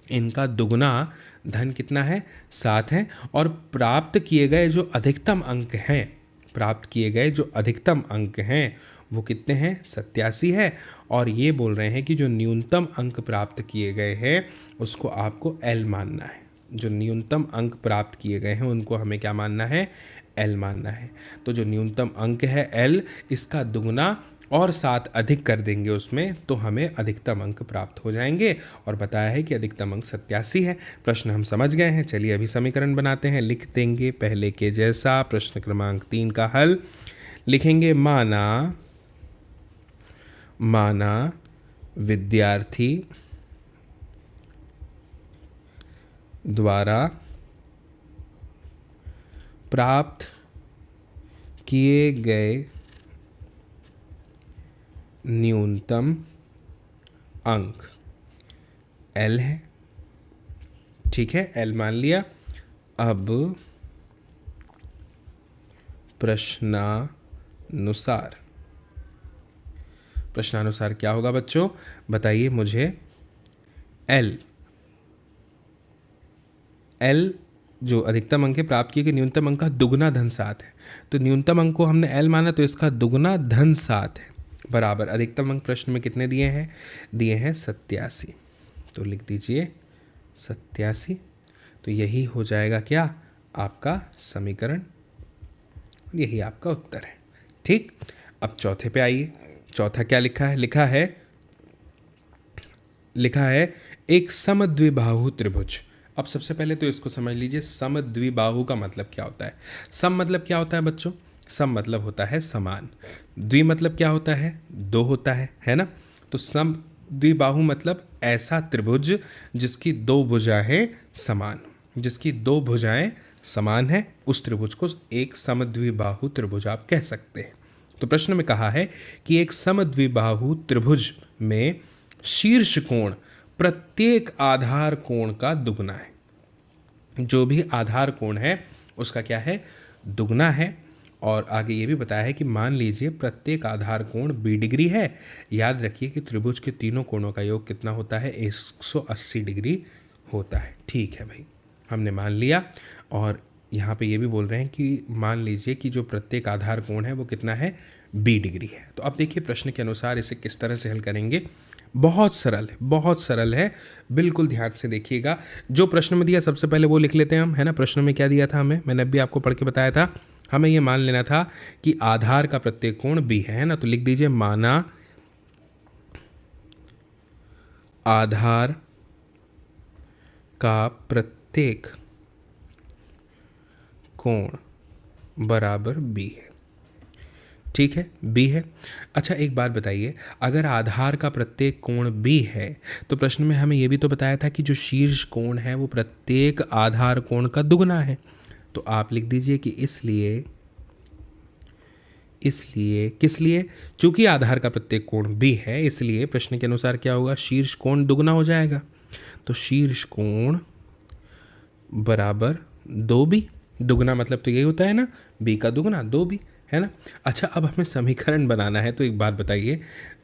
इनका दुगुना धन कितना है, 7 है। और प्राप्त किए गए जो अधिकतम अंक हैं, प्राप्त किए गए जो अधिकतम अंक हैं वो कितने हैं, 87 है। और ये बोल रहे हैं कि जो न्यूनतम अंक प्राप्त किए गए हैं उसको आपको L मानना है। जो न्यूनतम अंक प्राप्त किए गए हैं उनको हमें क्या मानना है, L मानना है। तो जो न्यूनतम अंक है L, इसका दुगुना और 7 अधिक कर देंगे उसमें तो हमें अधिकतम अंक प्राप्त हो जाएंगे। और बताया है कि अधिकतम अंक 87 है। प्रश्न हम समझ गए हैं। चलिए अभी समीकरण बनाते हैं, लिख देंगे पहले के जैसा। प्रश्न क्रमांक 3 का हल लिखेंगे, माना विद्यार्थी द्वारा प्राप्त किए गए न्यूनतम अंक L है। ठीक है, L मान लिया। अब प्रश्नानुसार क्या होगा बच्चों, बताइए मुझे। L जो अधिकतम अंक है प्राप्त किए गए न्यूनतम अंक का दुगुना धन 7 है। तो न्यूनतम अंक को हमने L माना तो इसका दुगुना धन 7 है बराबर अधिकतम अंक प्रश्न में कितने दिए हैं, दिए हैं 87। तो लिख दीजिए 87। तो यही हो जाएगा क्या, आपका समीकरण, यही आपका उत्तर है। ठीक, अब चौथे पे आइए। चौथा क्या लिखा है, लिखा है एक समद्विबाहु त्रिभुज। अब सबसे पहले तो इसको समझ लीजिए, समद्विबाहु का मतलब क्या होता है। सम मतलब क्या होता है बच्चों, सम मतलब होता है समान। द्वि मतलब क्या होता है, दो होता है ना। तो सम द्विबाहु मतलब ऐसा त्रिभुज जिसकी दो भुजाएं समान, जिसकी दो भुजाएं समान है, उस त्रिभुज को एक समद्विबाहु त्रिभुज आप कह सकते हैं। तो प्रश्न में कहा है कि एक समद्विबाहु त्रिभुज में शीर्ष कोण प्रत्येक आधार कोण का दुगुना है। जो भी आधार कोण है उसका क्या है, दुगुना है। और आगे ये भी बताया है कि मान लीजिए प्रत्येक आधार कोण 20 डिग्री है। याद रखिए कि त्रिभुज के तीनों कोणों का योग कितना होता है, 180 डिग्री होता है। ठीक है भाई, हमने मान लिया। और यहाँ पे ये भी बोल रहे हैं कि मान लीजिए कि जो प्रत्येक आधार कोण है वो कितना है, 20 डिग्री है। तो अब देखिए प्रश्न के अनुसार इसे किस तरह से हल करेंगे। बहुत सरल है, बिल्कुल ध्यान से देखिएगा। जो प्रश्न में दिया सबसे पहले वो लिख लेते हैं हम, है ना। प्रश्न में क्या दिया था हमें, मैंने अभी आपको पढ़ के बताया था। हमें ये मान लेना था कि आधार का प्रत्येक कोण b है ना। तो लिख दीजिए माना आधार का प्रत्येक कोण बराबर b है। ठीक है, b है। अच्छा एक बात बताइए, अगर आधार का प्रत्येक कोण b है तो प्रश्न में हमें यह भी तो बताया था कि जो शीर्ष कोण है वो प्रत्येक आधार कोण का दुगुना है। तो आप लिख दीजिए कि इसलिए किस लिए, चूंकि आधार का प्रत्येक कोण b है इसलिए प्रश्न के अनुसार क्या होगा, शीर्ष कोण दुगुना हो जाएगा। तो शीर्ष कोण बराबर 2b। दुगुना मतलब तो यही होता है ना, b का दुगुना 2b, है ना। अच्छा अब हमें समीकरण बनाना है। तो एक बात बताइए,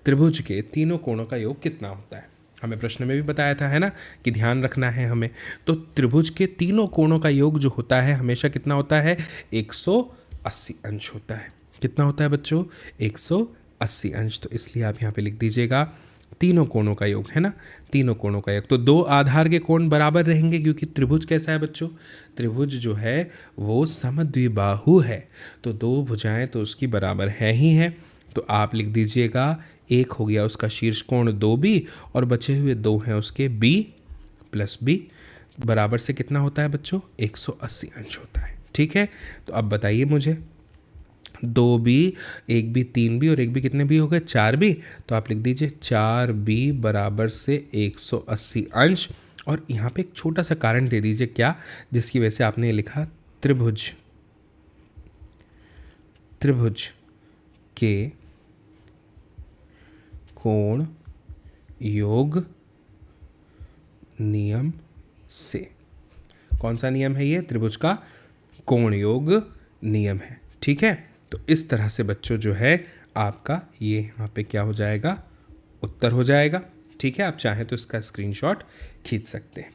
त्रिभुज के तीनों कोणों का योग कितना होता है। हमें प्रश्न में भी बताया था, है ना, कि ध्यान रखना है हमें। तो त्रिभुज के तीनों कोणों का योग जो होता है हमेशा कितना होता है, 180 180 अंश होता है। कितना होता है बच्चों? 180 अंश। तो इसलिए आप यहाँ पे लिख दीजिएगा तीनों कोणों का योग, है ना, तीनों कोणों का योग। तो दो आधार के कोण बराबर रहेंगे, क्योंकि त्रिभुज कैसा है बच्चों? त्रिभुज जो है वो समद्विबाहु है, तो दो भुजाएं तो उसकी बराबर है ही हैं। तो आप लिख दीजिएगा एक हो गया उसका शीर्ष कोण 2b और बचे हुए दो हैं उसके b प्लस b, बराबर से कितना होता है बच्चों? 180 अंश होता है। ठीक है, तो अब बताइए मुझे, 2b, एक बी 3b और एक बी कितने बी हो गए? 4b। तो आप लिख दीजिए 4b बराबर से 180 अंश। और यहाँ पे एक छोटा सा कारण दे दीजिए, क्या, जिसकी वजह से आपने लिखा त्रिभुज, त्रिभुज के कोण योग नियम से। कौन सा नियम है ये? त्रिभुज का कोण योग नियम है। ठीक है, तो इस तरह से बच्चों जो है आपका ये यहाँ पे क्या हो जाएगा? उत्तर हो जाएगा। ठीक है, आप चाहें तो इसका स्क्रीनशॉट खींच सकते हैं।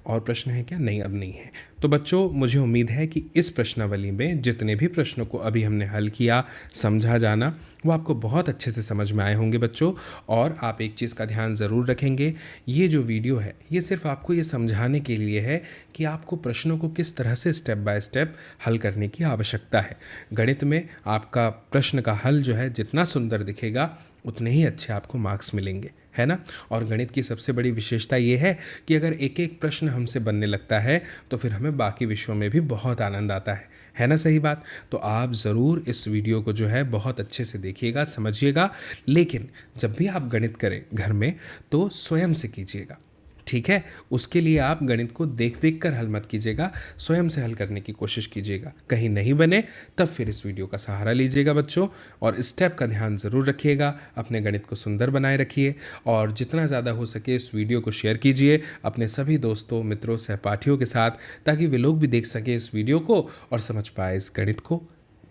और प्रश्न है क्या? नहीं, अब नहीं है। तो बच्चों मुझे उम्मीद है कि इस प्रश्नावली में जितने भी प्रश्नों को अभी हमने हल किया, समझा जाना, वो आपको बहुत अच्छे से समझ में आए होंगे बच्चों। और आप एक चीज़ का ध्यान ज़रूर रखेंगे, ये जो वीडियो है ये सिर्फ आपको ये समझाने के लिए है कि आपको प्रश्नों को किस तरह से स्टेप बाय स्टेप हल करने की आवश्यकता है। गणित में आपका प्रश्न का हल जो है जितना सुंदर दिखेगा उतने ही अच्छे आपको मार्क्स मिलेंगे, है ना। और गणित की सबसे बड़ी विशेषता ये है कि अगर एक एक प्रश्न हमसे बनने लगता है तो फिर हमें बाकी विषयों में भी बहुत आनंद आता है ना। सही बात। तो आप ज़रूर इस वीडियो को जो है बहुत अच्छे से देखिएगा, समझिएगा, लेकिन जब भी आप गणित करें घर में तो स्वयं से कीजिएगा। ठीक है, उसके लिए आप गणित को देख देख कर हल मत कीजिएगा, स्वयं से हल करने की कोशिश कीजिएगा। कहीं नहीं बने तब फिर इस वीडियो का सहारा लीजिएगा बच्चों। और स्टेप का ध्यान ज़रूर रखिएगा, अपने गणित को सुंदर बनाए रखिए और जितना ज़्यादा हो सके इस वीडियो को शेयर कीजिए अपने सभी दोस्तों, मित्रों, सहपाठियों के साथ, ताकि वे लोग भी देख सकें इस वीडियो को और समझ पाए इस गणित को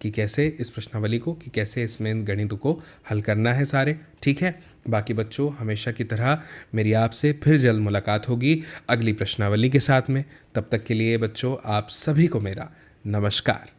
कि कैसे, इस प्रश्नावली को कि कैसे इसमें गणित को हल करना है सारे। ठीक है, बाकी बच्चों हमेशा की तरह मेरी आपसे फिर जल्द मुलाकात होगी अगली प्रश्नावली के साथ में। तब तक के लिए बच्चों आप सभी को मेरा नमस्कार।